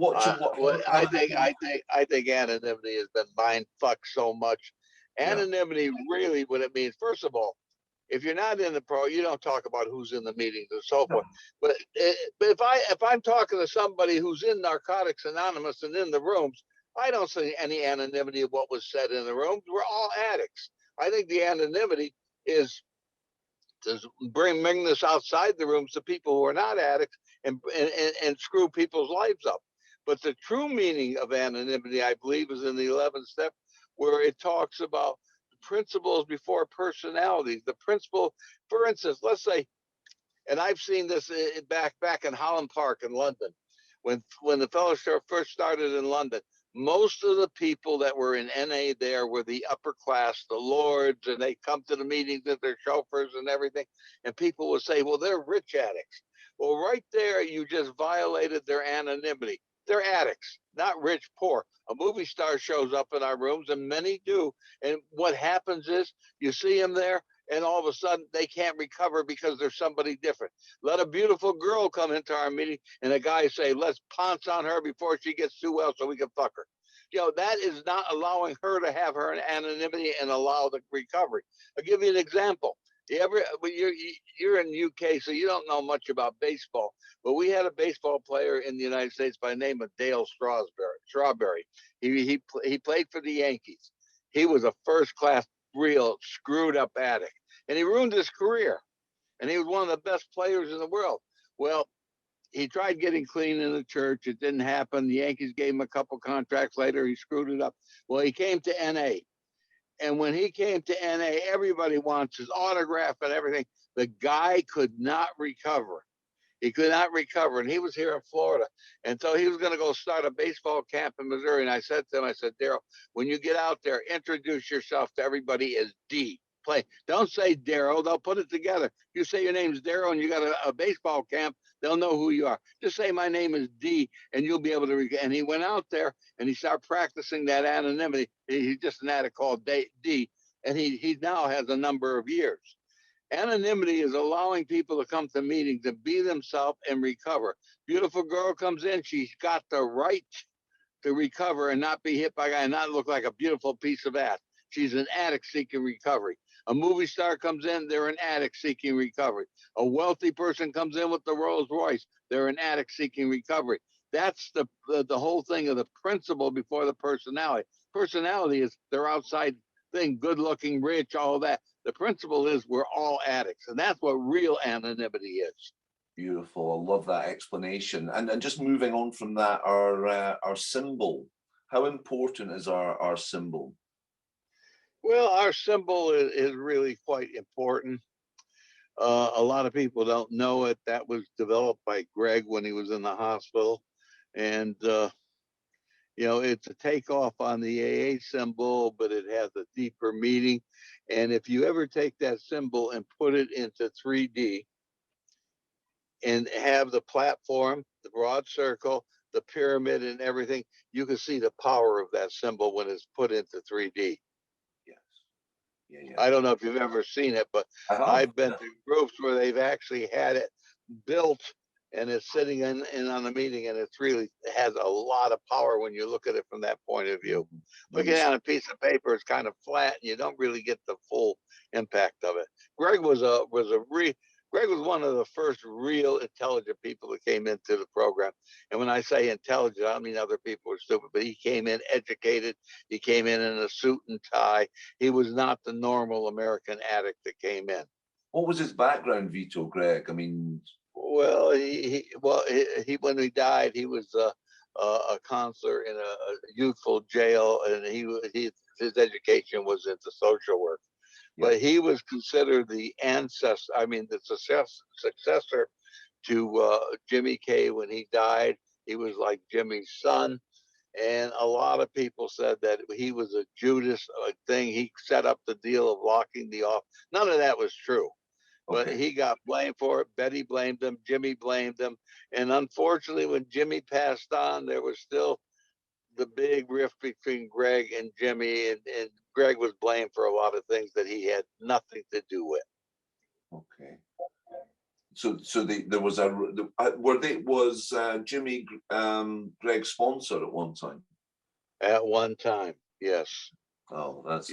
Speaker 2: I think anonymity has been mind fucked so much. Anonymity really, what it means, first of all, if you're not in the you don't talk about who's in the meetings and so forth. But if I'm talking to somebody who's in Narcotics Anonymous and in the rooms, I don't see any anonymity of what was said in the rooms. We're all addicts. I think the anonymity is to bring this outside the rooms to people who are not addicts and screw people's lives up. But the true meaning of anonymity, I believe, is in the 11th step, where it talks about principles before personalities. The principle, for instance, let's say, and I've seen this back in Holland Park in London, When the fellowship first started in London, most of the people that were in NA there were the upper class, the lords, and they come to the meetings with their chauffeurs and everything. And people would say, well, they're rich addicts. Well, right there, you just violated their anonymity. They're addicts, not rich, poor. A movie star shows up in our rooms, and many do. And what happens is you see them there, and all of a sudden they can't recover because there's somebody different. Let a beautiful girl come into our meeting, and a guy say, let's pounce on her before she gets too well so we can fuck her. That is not allowing her to have her anonymity and allow the recovery. I'll give you an example. You're in UK, so you don't know much about baseball. But we had a baseball player in the United States by the name of Dale Strawberry. He played for the Yankees. He was a first-class, real screwed up addict, and he ruined his career. And he was one of the best players in the world. Well, he tried getting clean in the church. It didn't happen. The Yankees gave him a couple contracts later. He screwed it up. Well, he came to NA. And when he came to NA, everybody wants his autograph and everything. The guy could not recover. He could not recover. And he was here in Florida. And so he was going to go start a baseball camp in Missouri. And I said to him, I said, Daryl, when you get out there, introduce yourself to everybody as D. Play. Don't say Daryl. They'll put it together. You say your name's Daryl and you got a baseball camp, they'll know who you are. Just say my name is D and you'll be able to. And he went out there and he started practicing that anonymity. He's just an addict called D. And he now has a number of years. Anonymity is allowing people to come to meetings and be themselves and recover. Beautiful girl comes in, she's got the right to recover and not be hit by a guy and not look like a beautiful piece of ass. She's an addict seeking recovery. A movie star comes in, they're an addict seeking recovery. A wealthy person comes in with the Rolls Royce, they're an addict seeking recovery. That's the whole thing of the principle before the personality. Personality is their outside thing, good looking, rich, all that. The principle is we're all addicts, and that's what real anonymity is.
Speaker 1: Beautiful. I love that explanation. And just moving on from that, our symbol. How important is our symbol?
Speaker 2: Well, our symbol is really quite important. A lot of people don't know it. That was developed by Greg when he was in the hospital. And, it's a takeoff on the AA symbol, but it has a deeper meaning. And if you ever take that symbol and put it into 3D and have the platform, the broad circle, the pyramid and everything, you can see the power of that symbol when it's put into 3D. Yeah. I don't know if you've ever seen it, but I've been to groups where they've actually had it built and it's sitting in on the meeting, and it's really has a lot of power when you look at it from that point of view. Looking at a piece of paper is kind of flat, and you don't really get the full impact of it. Greg was one of the first real intelligent people that came into the program. And when I say intelligent, I don't mean other people were stupid, but he came in educated. He came in a suit and tie. He was not the normal American addict that came in.
Speaker 1: What was his background, Vito, Greg? I mean,
Speaker 2: well, he when he died, he was a counselor in a youthful jail, and his education was into social work. But he was considered the ancestor, the successor to Jimmy K when he died. He was like Jimmy's son. And a lot of people said that he was a Judas thing. He set up the deal of locking the off. None of that was true. But he got blamed for it. Betty blamed him. Jimmy blamed him. And unfortunately, when Jimmy passed on, there was still the big rift between Greg and Jimmy, and Greg was blamed for a lot of things that he had nothing to do with.
Speaker 1: Okay. So there was was Jimmy Greg's sponsor at one time?
Speaker 2: At one time, yes.
Speaker 1: Oh, that's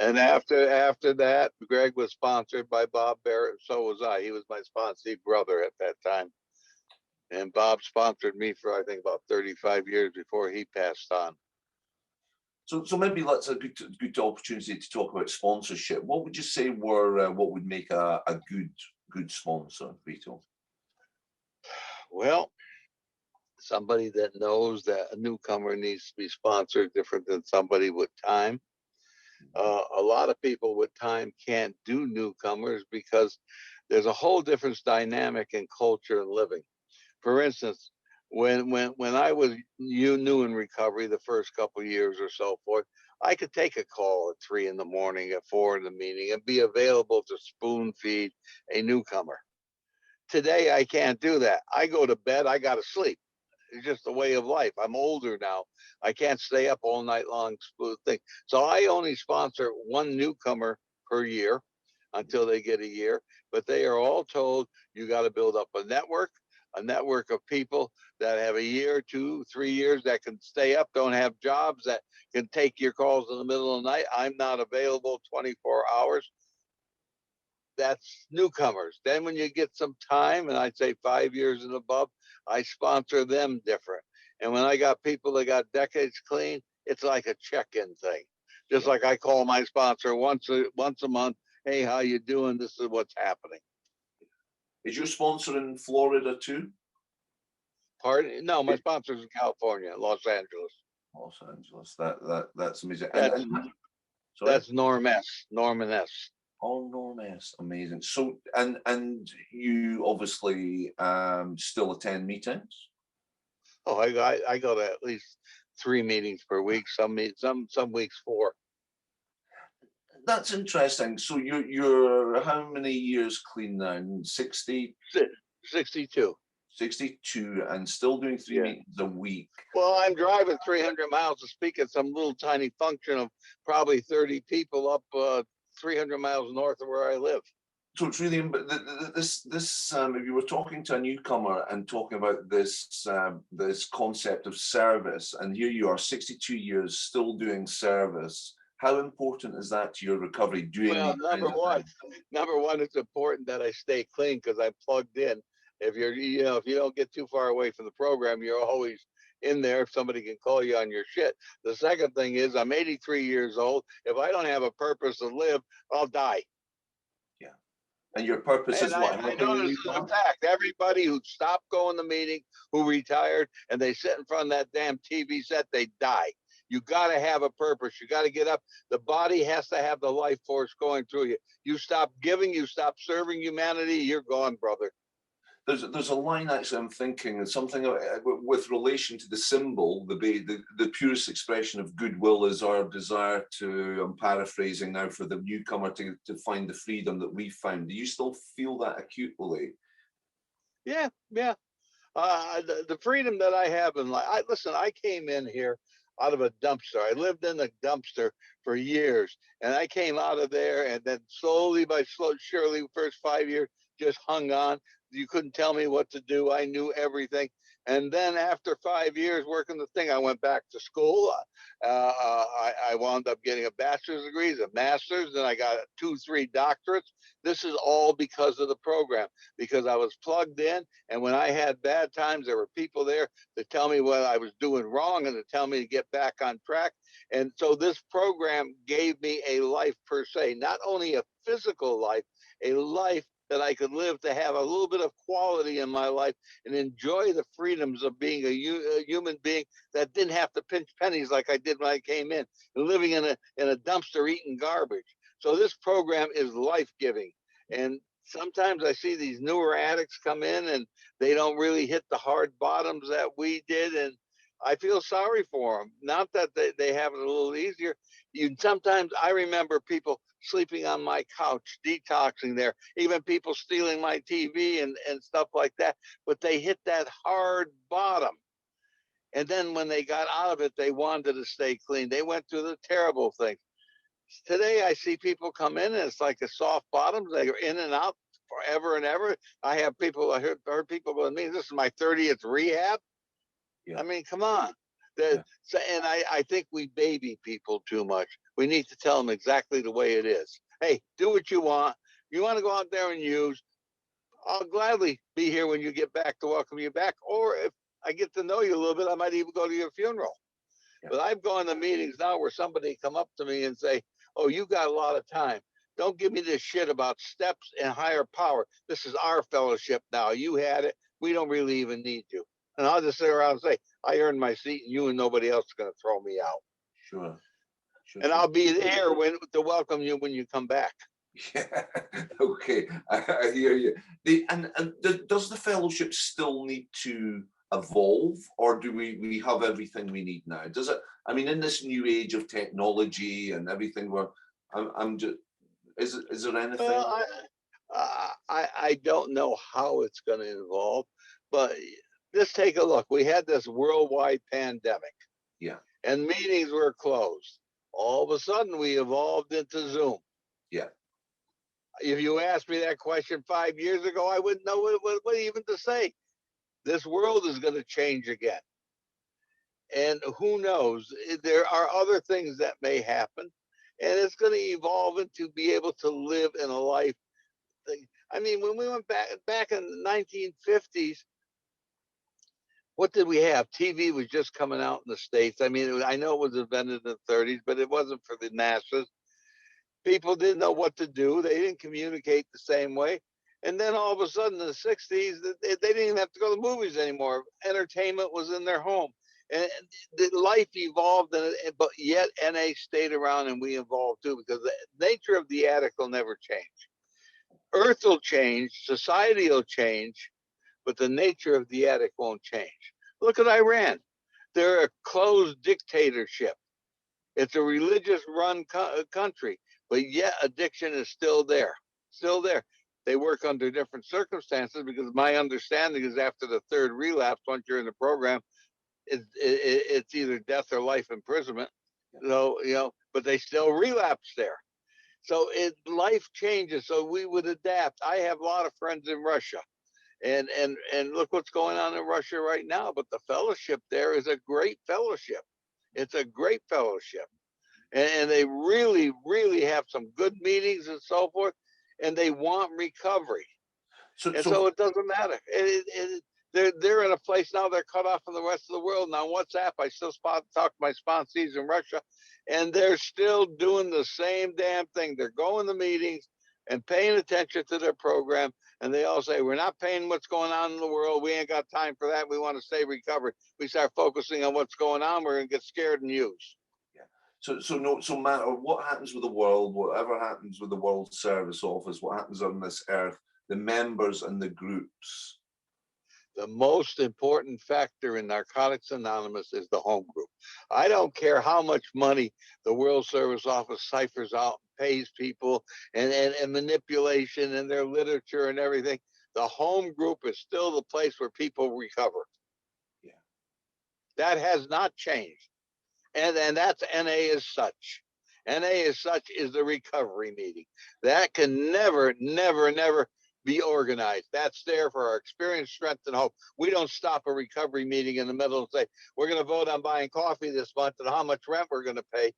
Speaker 2: and after that, Greg was sponsored by Bob Barrett. So was I. He was my sponsee brother at that time. And Bob sponsored me for, I think, about 35 years before he passed on.
Speaker 1: So maybe that's a good opportunity to talk about sponsorship. What would you say were what would make a good sponsor, Vito?
Speaker 2: Well, somebody that knows that a newcomer needs to be sponsored different than somebody with time. A lot of people with time can't do newcomers because there's a whole different dynamic in culture and living. For instance, When I was new in recovery, the first couple of years or so forth, I could take a call at 3 in the morning, at 4 in the meeting, and be available to spoon feed a newcomer. Today, I can't do that. I go to bed, I got to sleep. It's just a way of life. I'm older now. I can't stay up all night long thing. So I only sponsor one newcomer per year until they get a year. But they are all told you got to build up a network of people that have a year, 2, 3 years that can stay up, don't have jobs, that can take your calls in the middle of the night. I'm not available 24 hours. That's newcomers. Then when you get some time, and I'd say 5 years and above, I sponsor them different. And when I got people that got decades clean, it's like a check-in thing. Just like I call my sponsor once a month. Hey, how you doing? This is what's happening.
Speaker 1: Is your sponsor in Florida too?
Speaker 2: Pardon? No, my sponsor's in California, Los Angeles.
Speaker 1: Los Angeles. That's amazing.
Speaker 2: That's Norman S.
Speaker 1: Oh, Norm S. Amazing. So, and you obviously still attend meetings?
Speaker 2: Oh, I go to at least 3 meetings per week. Some weeks 4.
Speaker 1: That's interesting. So you're how many years clean now? 60?
Speaker 2: 62.
Speaker 1: 62 and still doing 3 meetings a week.
Speaker 2: Well, I'm driving 300 miles to speak at some little tiny function of probably 30 people up 300 miles north of where I live.
Speaker 1: So it's really, but this if you were talking to a newcomer and talking about this this concept of service, and here you are, 62 years still doing service. How important is that to your recovery?
Speaker 2: Well, number one, it's important that I stay clean because I'm plugged in. If if you don't get too far away from the program, you're always in there if somebody can call you on your shit. The second thing is I'm 83 years old. If I don't have a purpose to live, I'll die.
Speaker 1: Yeah. And your purpose is what?
Speaker 2: I know this is a fact. Everybody who stopped going to meeting, who retired, and they sit in front of that damn TV set, they die. You got to have a purpose. You got to get up. The body has to have the life force going through you. You stop giving, you stop serving humanity, you're gone, brother.
Speaker 1: There's a line actually I'm thinking, something with relation to the symbol, the purest expression of goodwill is our desire to, I'm paraphrasing now, for the newcomer to find the freedom that we found. Do you still feel that acutely?
Speaker 2: Yeah. The freedom that I have in life. Listen, I came in here out of a dumpster. I lived in a dumpster for years, and I came out of there, and then surely, first 5 years, just hung on. You couldn't tell me what to do. I knew everything. And then after 5 years working the thing, I went back to school. I wound up getting a bachelor's degree, a master's, and I got 2, 3 doctorates. This is all because of the program, because I was plugged in. And when I had bad times, there were people there to tell me what I was doing wrong and to tell me to get back on track. And so this program gave me a life per se, not only a physical life, a life that I could live to have a little bit of quality in my life and enjoy the freedoms of being a human being that didn't have to pinch pennies like I did when I came in, living in a dumpster eating garbage. So this program is life-giving. And sometimes I see these newer addicts come in and they don't really hit the hard bottoms that we did. And I feel sorry for them. Not that they have it a little easier. Sometimes I remember people sleeping on my couch, detoxing there, even people stealing my TV and stuff like that. But they hit that hard bottom. And then when they got out of it, they wanted to stay clean. They went through the terrible things. Today, I see people come in and it's like a soft bottom. They're in and out forever and ever. I heard people go to me, this is my 30th rehab. Yeah. I mean, come on. And I think we baby people too much. We need to tell them exactly the way it is. Hey, do what you want. You want to go out there and use, I'll gladly be here when you get back to welcome you back. Or if I get to know you a little bit, I might even go to your funeral. Yeah. But I've gone to meetings now where somebody come up to me and say, oh, you got a lot of time. Don't give me this shit about steps and higher power. This is our fellowship now. You had it. We don't really even need you. And I'll just sit around and say, I earned my seat and you and nobody else is going to throw me out.
Speaker 1: Sure.
Speaker 2: And I'll be there to welcome you when you come back.
Speaker 1: Yeah, okay, I hear you. And does the fellowship still need to evolve, or do we have everything we need now? Does it? I mean, in this new age of technology and everything, where I'm just, is there anything?
Speaker 2: Well, I don't know how it's going to evolve, but just take a look. We had this worldwide pandemic.
Speaker 1: Yeah.
Speaker 2: And meetings were closed. All of a sudden, we evolved into Zoom.
Speaker 1: Yeah.
Speaker 2: If you asked me that question 5 years ago, I wouldn't know what even to say. This world is going to change again. And who knows? There are other things that may happen. And it's going to evolve into be able to live in a life. I mean, when we went back in the 1950s, what did we have? TV was just coming out in the States. I mean, I know it was invented in the 30s, but it wasn't for the masses. People didn't know what to do. They didn't communicate the same way. And then all of a sudden in the 60s, they didn't even have to go to the movies anymore. Entertainment was in their home. And the life evolved, but yet NA stayed around and we evolved too, because the nature of the attic will never change. Earth will change, society will change, but the nature of the attic won't change. Look at Iran. They're a closed dictatorship. It's a religious run country, but yet addiction is still there, still there. They work under different circumstances, because my understanding is after the third relapse, once you're in the program, it's either death or life imprisonment. So, but they still relapse there. So life changes. So we would adapt. I have a lot of friends in Russia. And look what's going on in Russia right now. But the fellowship there is a great fellowship. It's a great fellowship. And they really, really have some good meetings and so forth. And they want recovery. So it doesn't matter. They're in a place now, they're cut off from the rest of the world. Now, WhatsApp, I still talk to my sponsees in Russia, and they're still doing the same damn thing. They're going to meetings and paying attention to their program. And they all say, we're not paying what's going on in the world. We ain't got time for that. We want to stay recovered. We start focusing on what's going on, we're going to get scared and use.
Speaker 1: Yeah. So matter what happens with the world, whatever happens with the World Service Office, what happens on this earth, the members and the groups.
Speaker 2: The most important factor in Narcotics Anonymous is the home group. I don't care how much money the World Service Office ciphers out, pays people, and manipulation and their literature and everything. The home group is still the place where people recover.
Speaker 1: Yeah.
Speaker 2: That has not changed. And that's NA as such. NA as such is the recovery meeting. That can never, never, never be organized. That's there for our experience, strength, and hope. We don't stop a recovery meeting in the middle and say, we're going to vote on buying coffee this month and how much rent we're going to pay.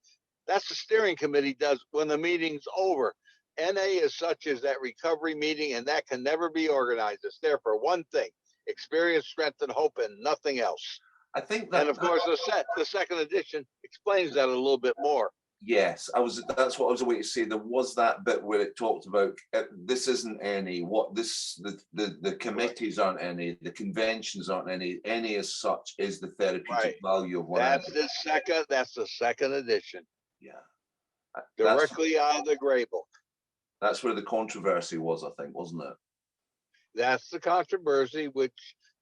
Speaker 2: That's the steering committee does when the meeting's over. NA as such is that recovery meeting, and that can never be organized. It's there for one thing: experience, strength, and hope, and nothing else.
Speaker 1: I think that,
Speaker 2: and of course, the second edition explains that a little bit more.
Speaker 1: Yes, that's what I was away to say. There was that bit where it talked about this isn't any. What this the committees aren't any. The conventions aren't any. Any as such is the therapeutic value of whatever.
Speaker 2: That's the second edition.
Speaker 1: Yeah,
Speaker 2: directly out of the Gray Book.
Speaker 1: That's where the controversy was, I think, wasn't it?
Speaker 2: That's the controversy, which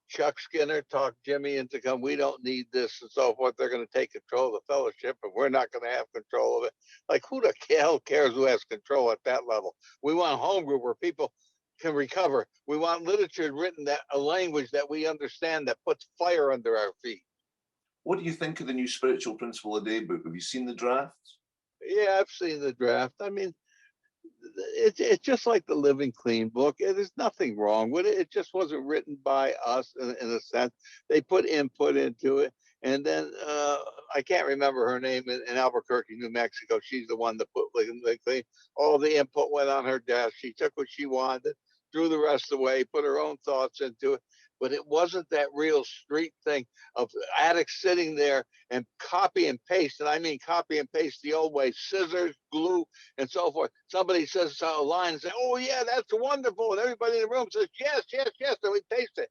Speaker 2: Chuck Skinner talked Jimmy into come. We don't need this and so forth. They're going to take control of the fellowship, and we're not going to have control of it. Like, who the hell cares who has control at that level? We want a home group where people can recover. We want literature written that a language that we understand that puts fire under our feet.
Speaker 1: What do you think of the new Spiritual Principle a Day book? Have you seen the drafts?
Speaker 2: Yeah, I've seen the draft. I mean, it's just like the Living Clean book. There's nothing wrong with it. It just wasn't written by us in a sense. They put input into it. And then I can't remember her name in Albuquerque, New Mexico. She's the one that put Living Clean. All the input went on her desk. She took what she wanted, threw the rest away, put her own thoughts into it. But it wasn't that real street thing of addicts sitting there and copy and paste. And I mean copy and paste the old way, scissors, glue, and so forth. Somebody says a line and say, oh, yeah, that's wonderful. And everybody in the room says, yes, yes, yes. And we paste it.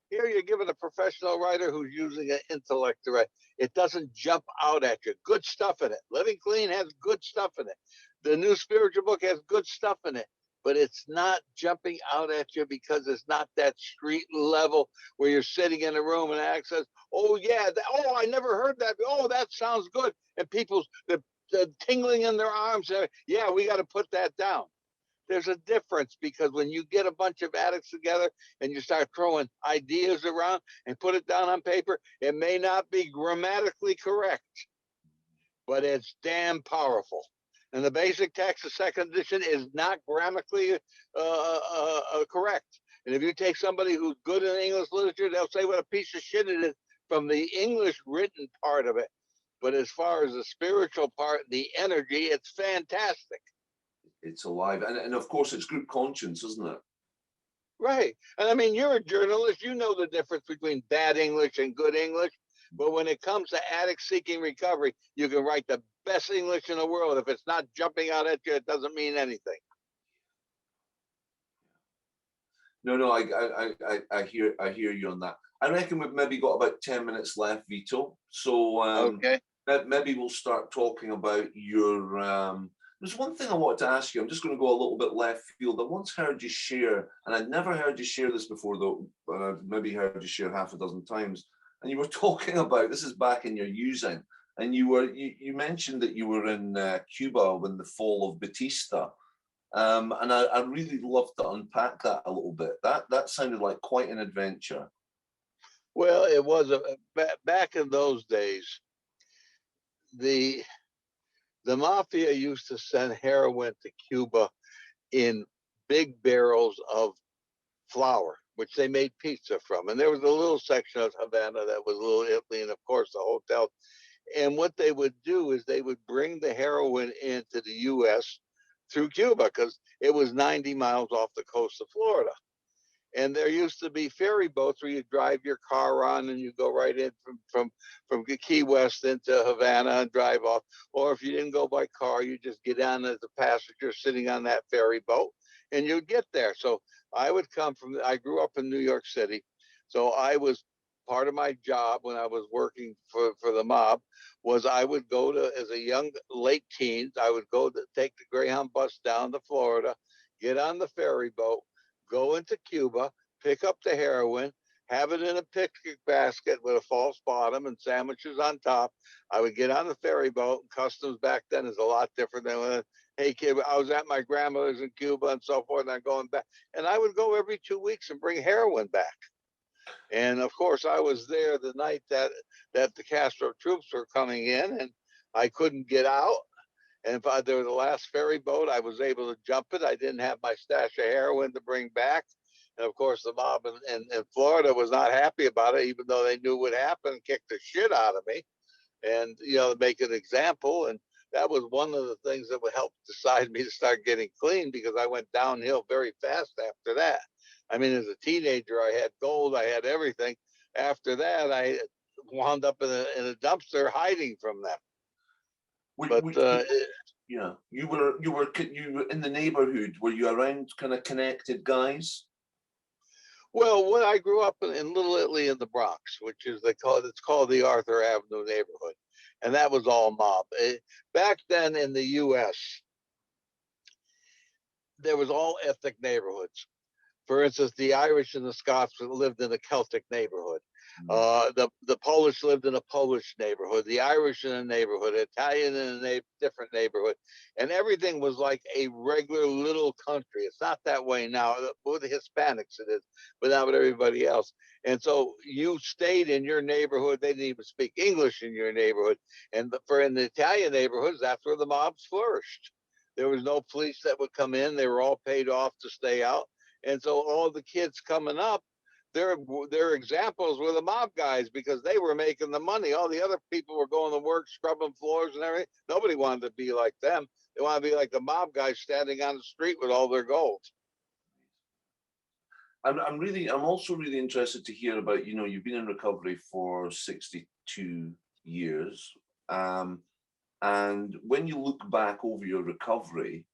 Speaker 2: Here you're giving a professional writer who's using an intellect to write. It doesn't jump out at you. Good stuff in it. Living Clean has good stuff in it. The new spiritual book has good stuff in it. but it's not jumping out at you because it's not that street level where you're sitting in a room and access. Oh yeah, oh I never heard that. Oh, that sounds good, and people's the tingling in their arms. Yeah, we got to put that down. There's a difference, because when you get a bunch of addicts together and you start throwing ideas around and put it down on paper, it may not be grammatically correct, but it's damn powerful. And the basic text, the second edition, is not grammatically correct. And if you take somebody who's good in English literature, they'll say what a piece of shit it is from the English written part of it. But as far as the spiritual part, the energy, it's fantastic.
Speaker 1: It's alive. And of course, it's group conscience, isn't it?
Speaker 2: Right. And I mean, you're a journalist. You know the difference between bad English and good English. But when it comes to addicts seeking recovery, you can write the best English in the world. If it's not jumping out at you, it doesn't mean anything.
Speaker 1: No, I hear you on that. I reckon we've maybe got about 10 minutes left, Vito. So
Speaker 2: Okay.
Speaker 1: maybe we'll start talking about your. There's one thing I want to ask you. I'm just going to go a little bit left field. I once heard you share, and I'd never heard you share this before, though, but I've maybe heard you share half a dozen times. And you were talking about, this is back in your using, and you mentioned that you were in Cuba when the fall of Batista. And I really love to unpack that a little bit. That sounded like quite an adventure.
Speaker 2: Well, it was back in those days. The mafia used to send heroin to Cuba in big barrels of flour, which they made pizza from. And there was a little section of Havana that was Little Italy, and of course the hotel. And what they would do is they would bring the heroin into the U.S. through Cuba, because it was 90 miles off the coast of Florida. And there used to be ferry boats where you drive your car on and you go right in from Key West into Havana and drive off. Or if you didn't go by car, you just get on as a passenger sitting on that ferry boat and you'd get there. So I grew up in New York City. So I was, part of my job when I was working for the mob was I would go to, as a young, late teens, I would go to take the Greyhound bus down to Florida, get on the ferry boat, go into Cuba, pick up the heroin, have it in a picnic basket with a false bottom and sandwiches on top. I would get on the ferry boat, and customs back then is a lot different than when, hey kid, I was at my grandmother's in Cuba and so forth, and I'm going back. And I would go every 2 weeks and bring heroin back. And of course, I was there the night that the Castro troops were coming in, and I couldn't get out. And if there was the last ferry boat, I was able to jump it. I didn't have my stash of heroin to bring back. And of course, the mob in Florida was not happy about it, even though they knew what happened, kicked the shit out of me, and make an example. And that was one of the things that would help decide me to start getting clean, because I went downhill very fast after that. I mean, as a teenager, I had gold, I had everything. After that, I wound up in a dumpster hiding from them.
Speaker 1: Yeah, you were in the neighborhood. Were you around kind of connected guys?
Speaker 2: Well, when I grew up in Little Italy in the Bronx, which is it's called the Arthur Avenue neighborhood, and that was all mob. Back then in the U.S., there was all ethnic neighborhoods. For instance, the Irish and the Scots lived in a Celtic neighborhood. The Polish lived in a Polish neighborhood, the Irish in a neighborhood, Italian in a different neighborhood. And everything was like a regular little country. It's not that way now. With the Hispanics it is, but not with everybody else. And so you stayed in your neighborhood. They didn't even speak English in your neighborhood. And in the Italian neighborhoods, that's where the mobs flourished. There was no police that would come in. They were all paid off to stay out. And so all the kids coming up, their examples were the mob guys, because they were making the money. All the other people were going to work, scrubbing floors and everything. Nobody wanted to be like them. They want to be like the mob guys standing on the street with all their gold.
Speaker 1: I'm also really interested to hear about, you've been in recovery for 62 years. And when you look back over your recovery,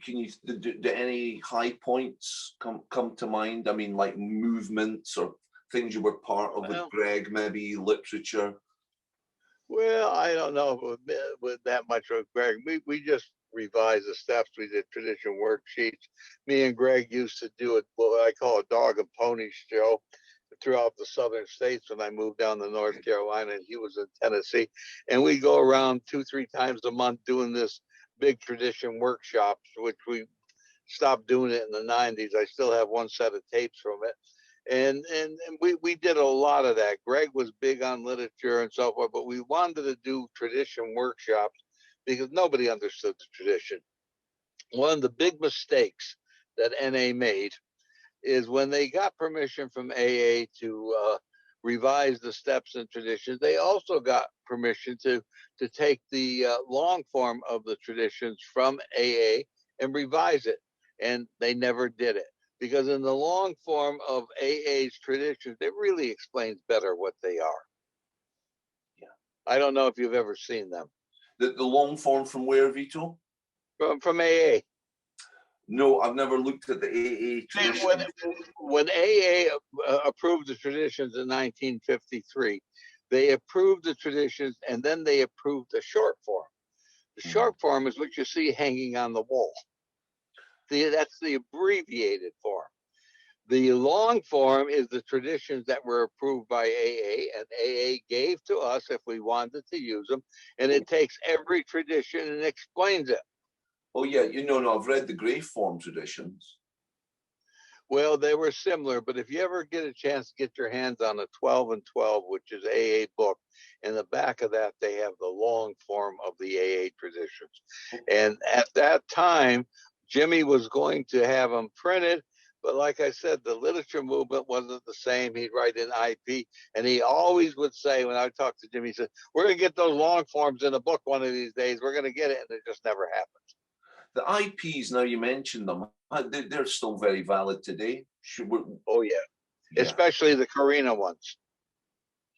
Speaker 1: can you do any high points come to mind? I mean, like movements or things you were part of with Greg, maybe literature.
Speaker 2: Well, I don't know with that much with Greg. We just revise the steps. We did tradition worksheets. Me and Greg used to do it, what I call a dog and pony show throughout the southern states when I moved down to North Carolina and he was in Tennessee. And we go around 2-3 times a month doing this big tradition workshops, which we stopped doing it in the 90s. I still have one set of tapes from it. And we did a lot of that. Greg was big on literature and so forth, but we wanted to do tradition workshops because nobody understood the tradition. One of the big mistakes that NA made is when they got permission from AA to revise the steps and traditions, they also got permission to take the long form of the traditions from AA and revise it. And they never did it. Because in the long form of AA's traditions, it really explains better what they are.
Speaker 1: Yeah.
Speaker 2: I don't know if you've ever seen them.
Speaker 1: The long form from where, Vito?
Speaker 2: From AA.
Speaker 1: No, I've never looked at the AA tradition.
Speaker 2: When AA approved the traditions in 1953, they approved the traditions and then they approved the short form. The short form is what you see hanging on the wall. That's the abbreviated form. The long form is the traditions that were approved by AA, and AA gave to us if we wanted to use them, and it takes every tradition and explains it.
Speaker 1: Oh yeah, no, I've read the grey form traditions.
Speaker 2: Well, they were similar, but if you ever get a chance to get your hands on a 12 and 12, which is AA book, in the back of that, they have the long form of the AA traditions. And at that time, Jimmy was going to have them printed, but like I said, the literature movement wasn't the same. He'd write in IP, and he always would say, when I talked to Jimmy, he said, we're going to get those long forms in a book one of these days. We're going to get it, and it just never happened.
Speaker 1: The IPs, now you mentioned them, they're still very valid today.
Speaker 2: Oh, yeah. Especially the Carina ones.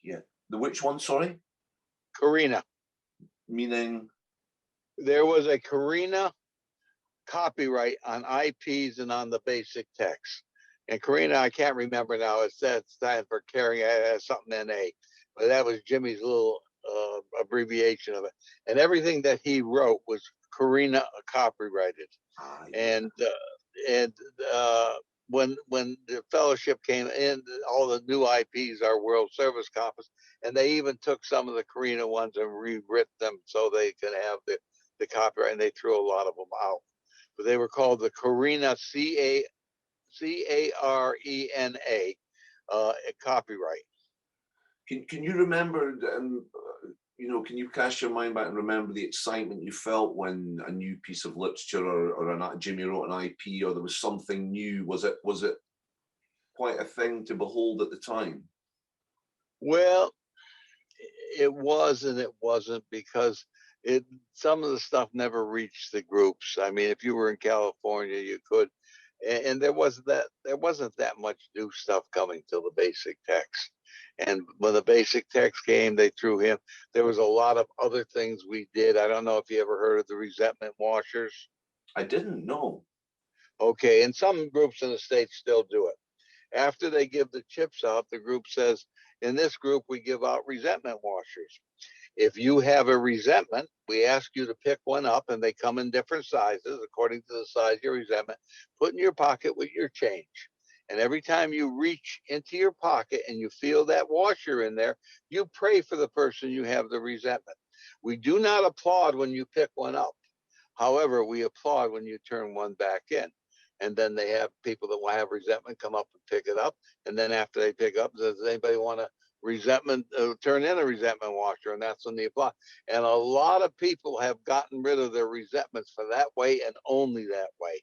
Speaker 1: Yeah. The which one, sorry?
Speaker 2: Carina.
Speaker 1: Meaning? There
Speaker 2: was a Carina copyright on IPs and on the basic text. And Carina, I can't remember now. It stands for carrying something NA. But that was Jimmy's little abbreviation of it. And everything that he wrote was Carina copyrighted. And when the fellowship came in, all the new IPs are World Service Compass, and they even took some of the Carina ones and rewrit them so they could have the copyright, and they threw a lot of them out. But they were called the Carina, CARENA copyright.
Speaker 1: Can you remember, can you cast your mind back and remember the excitement you felt when a new piece of literature or Jimmy wrote an IP, or there was something new? Was it quite a thing to behold at the time?
Speaker 2: Well, it was and it wasn't, because some of the stuff never reached the groups. I mean, if you were in California, you could, and there wasn't that much new stuff coming till the basic text. And when the basic text came, they threw him. There was a lot of other things we did. I don't know if you ever heard of the resentment washers.
Speaker 1: I didn't know.
Speaker 2: Okay, and some groups in the States still do it. After they give the chips out, the group says, in this group, we give out resentment washers. If you have a resentment, we ask you to pick one up, and they come in different sizes according to the size of your resentment. Put in your pocket with your change. And every time you reach into your pocket and you feel that washer in there, you pray for the person you have the resentment. We do not applaud when you pick one up. However, we applaud when you turn one back in. And then they have people that will have resentment come up and pick it up. And then after they pick up, does anybody want to turn in a resentment washer? And that's when they apply. And a lot of people have gotten rid of their resentments for that way and only that way.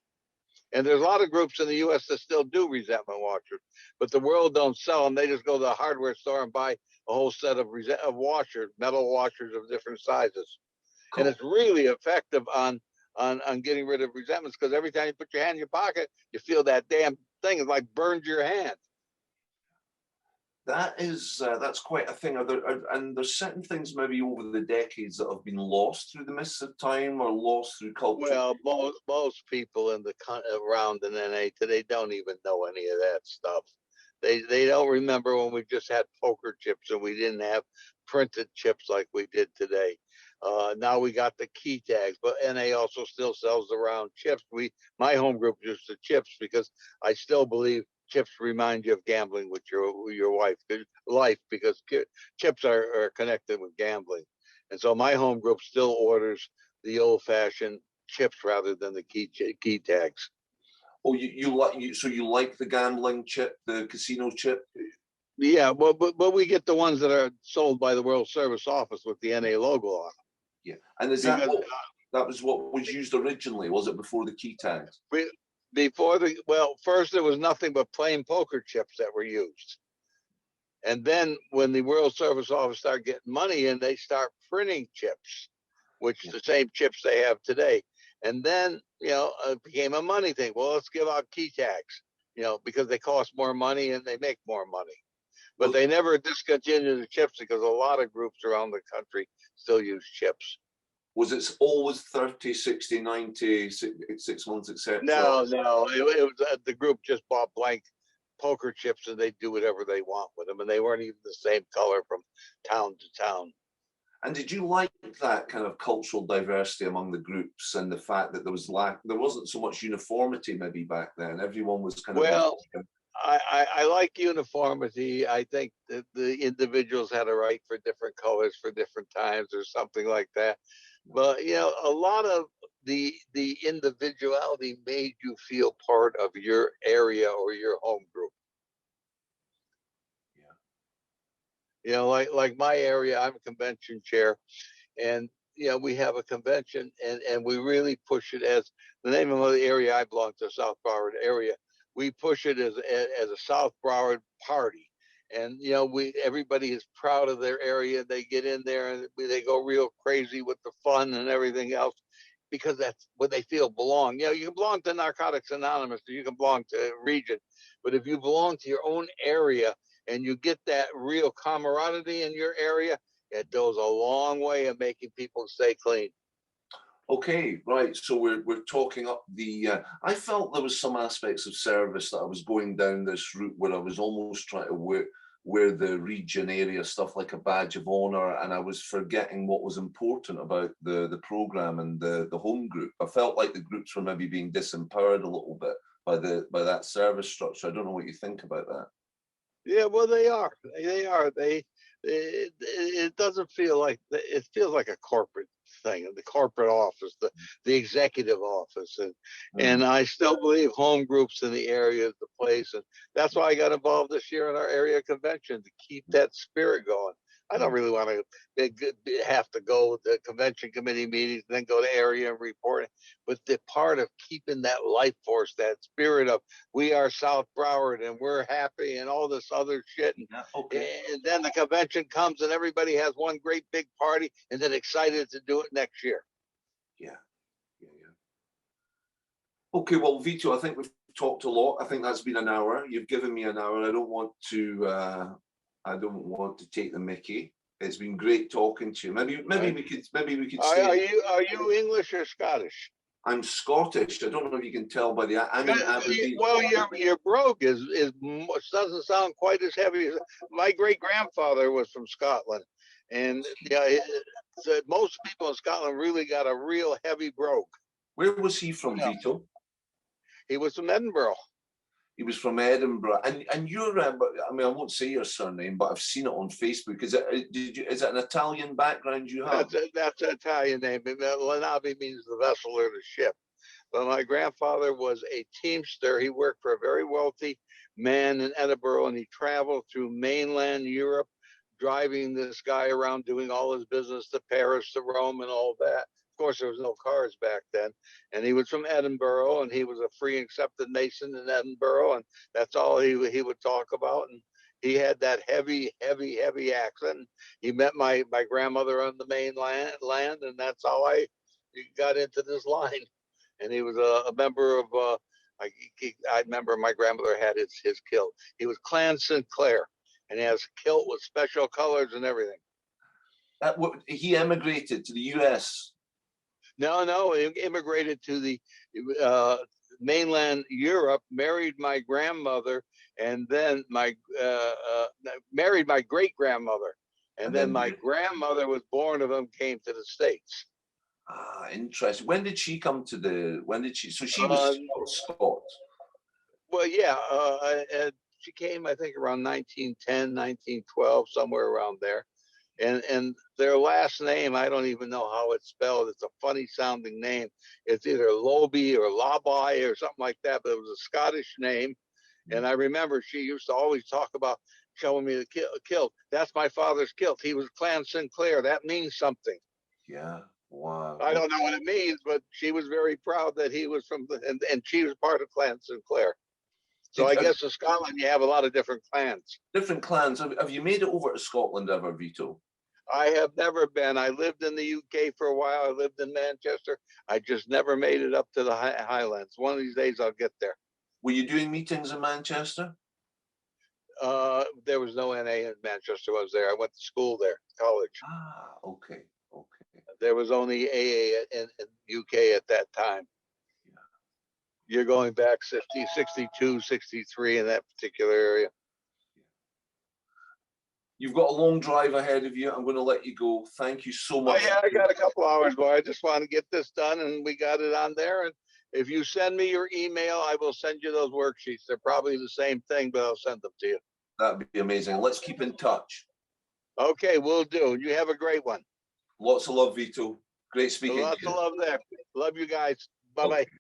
Speaker 2: And there's a lot of groups in the U.S. that still do resentment washers, but the world don't sell them. They just go to the hardware store and buy a whole set of washers, metal washers of different sizes. Cool. And it's really effective on getting rid of resentments, because every time you put your hand in your pocket, you feel that damn thing. It's like burns your hand.
Speaker 1: That's quite a thing. And there's certain things maybe over the decades that have been lost through the mists of time or lost through culture.
Speaker 2: Well, most people around in NA today don't even know any of that stuff. They don't remember when we just had poker chips and we didn't have printed chips like we did today. Now we got the key tags, but NA also still sells the round chips. My home group used the chips because I still believe chips remind you of gambling with your life because chips are connected with gambling, and so my home group still orders the old-fashioned chips rather than the key tags.
Speaker 1: Oh, you like the gambling chip, the casino chip?
Speaker 2: Yeah, well, but we get the ones that are sold by the World Service Office with the NA logo on them.
Speaker 1: Yeah, and is that that was what was used originally? Was it before the key tags?
Speaker 2: First there was nothing but plain poker chips that were used, and then when the World Service Office started getting money in, they start printing chips, which the same chips they have today. And then it became a money thing. Well, let's give out key tags, because they cost more money and they make more money. But they never discontinued the chips because a lot of groups around the country still use chips.
Speaker 1: Was it always 30, 60, 90, 6 months, etc.?
Speaker 2: No. It was the group just bought blank poker chips and they do whatever they want with them. And they weren't even the same color from town to town.
Speaker 1: And did you like that kind of cultural diversity among the groups and the fact that there wasn't so much uniformity maybe back then? Everyone was kind of...
Speaker 2: I like uniformity. I think that the individuals had a right for different colors for different times or something like that. But a lot of the individuality made you feel part of your area or your home group. Yeah. Like my area, I'm a convention chair, and we have a convention, and we really push it as the name of the area I belong to, South Broward area. We push it as a South Broward party, and everybody is proud of their area. They get in there and they go real crazy with the fun and everything else because that's where they feel belong. You can belong to Narcotics Anonymous, or you can belong to Region, but if you belong to your own area and you get that real camaraderie in your area, it goes a long way in making people stay clean.
Speaker 1: Okay, right. So we're talking up the. I felt there was some aspects of service that I was going down this route where I was almost trying to wear the region area stuff like a badge of honor, and I was forgetting what was important about the program and the home group. I felt like the groups were maybe being disempowered a little bit by that service structure. I don't know what you think about that.
Speaker 2: Yeah, well, they are. They are. It doesn't feel like it feels like a corporate thing, the corporate office, the executive office, and I still believe home groups in the area is the place, and that's why I got involved this year in our area convention to keep that spirit going. I don't really want to have to go to convention committee meetings and then go to area and report. But the part of keeping that life force, that spirit of we are South Broward and we're happy and all this other shit. And then the convention comes and everybody has one great big party and then excited to do it next year.
Speaker 1: Yeah. Okay, well, Vito, I think we've talked a lot. I think that's been an hour. You've given me an hour. I don't want to take the mickey. It's been great talking to you. Maybe we could
Speaker 2: Are you English or Scottish?
Speaker 1: I'm Scottish. I don't know if you can tell by the. I'm in Aberdeen.
Speaker 2: Well, your brogue doesn't sound quite as heavy. My great grandfather was from Scotland, and most people in Scotland really got a real heavy brogue.
Speaker 1: Where was he from, Vito?
Speaker 2: He was from Edinburgh.
Speaker 1: He was from Edinburgh, and you're. I mean, I won't say your surname, but I've seen it on Facebook. Is it an Italian background you have?
Speaker 2: That's an Italian name. Lenavi means the vessel or the ship. But my grandfather was a teamster. He worked for a very wealthy man in Edinburgh, and he traveled through mainland Europe, driving this guy around, doing all his business to Paris, to Rome, and all that. Of course, there was no cars back then, and he was from Edinburgh, and he was a free and accepted Mason in Edinburgh, and that's all he would talk about. And he had that heavy accent. He met my grandmother on the mainland, and that's how I got into this line. And he was a member of. I remember my grandmother had his kilt. He was Clan Sinclair, and he has a kilt with special colors and everything.
Speaker 1: He emigrated to the U.S.
Speaker 2: No, he immigrated to the mainland Europe, married my grandmother, and then married my great grandmother, And then my grandmother was born of them, came to the States.
Speaker 1: Ah, interesting. When did she come to so she was Scots?
Speaker 2: Well, yeah, she came, I think, around 1910, 1912, somewhere around there. And their last name, I don't even know how it's spelled. It's a funny sounding name. It's either Loby or Labai or something like that, but it was a Scottish name. And I remember she used to always talk about showing me the kilt. That's my father's kilt. He was Clan Sinclair. That means something.
Speaker 1: Yeah. Wow.
Speaker 2: I don't know what it means, but she was very proud that he was from and she was part of Clan Sinclair. So I guess in Scotland you have a lot of different clans.
Speaker 1: Different clans. Have you made it over to Scotland ever, Vito?
Speaker 2: I have never been. I lived in the UK for a while. I lived in Manchester. I just never made it up to the Highlands. One of these days I'll get there.
Speaker 1: Were you doing meetings in Manchester?
Speaker 2: There was no NA in Manchester, was there? I went to school there, college.
Speaker 1: Ah, okay. Okay.
Speaker 2: There was only AA in UK at that time.
Speaker 1: Yeah.
Speaker 2: You're going back 62, 63 in that particular area.
Speaker 1: You've got a long drive ahead of you. I'm going to let you go. Thank you so much.
Speaker 2: Oh, yeah, I got a couple hours more. I just want to get this done, and we got it on there. And if you send me your email, I will send you those worksheets. They're probably the same thing, but I'll send them to you.
Speaker 1: That'd be amazing. Let's keep in touch.
Speaker 2: Okay, we'll do. You have a great one.
Speaker 1: Lots of love, Vito. Great speaking.
Speaker 2: Lots of love there. Love you guys. Bye-bye.
Speaker 1: Okay.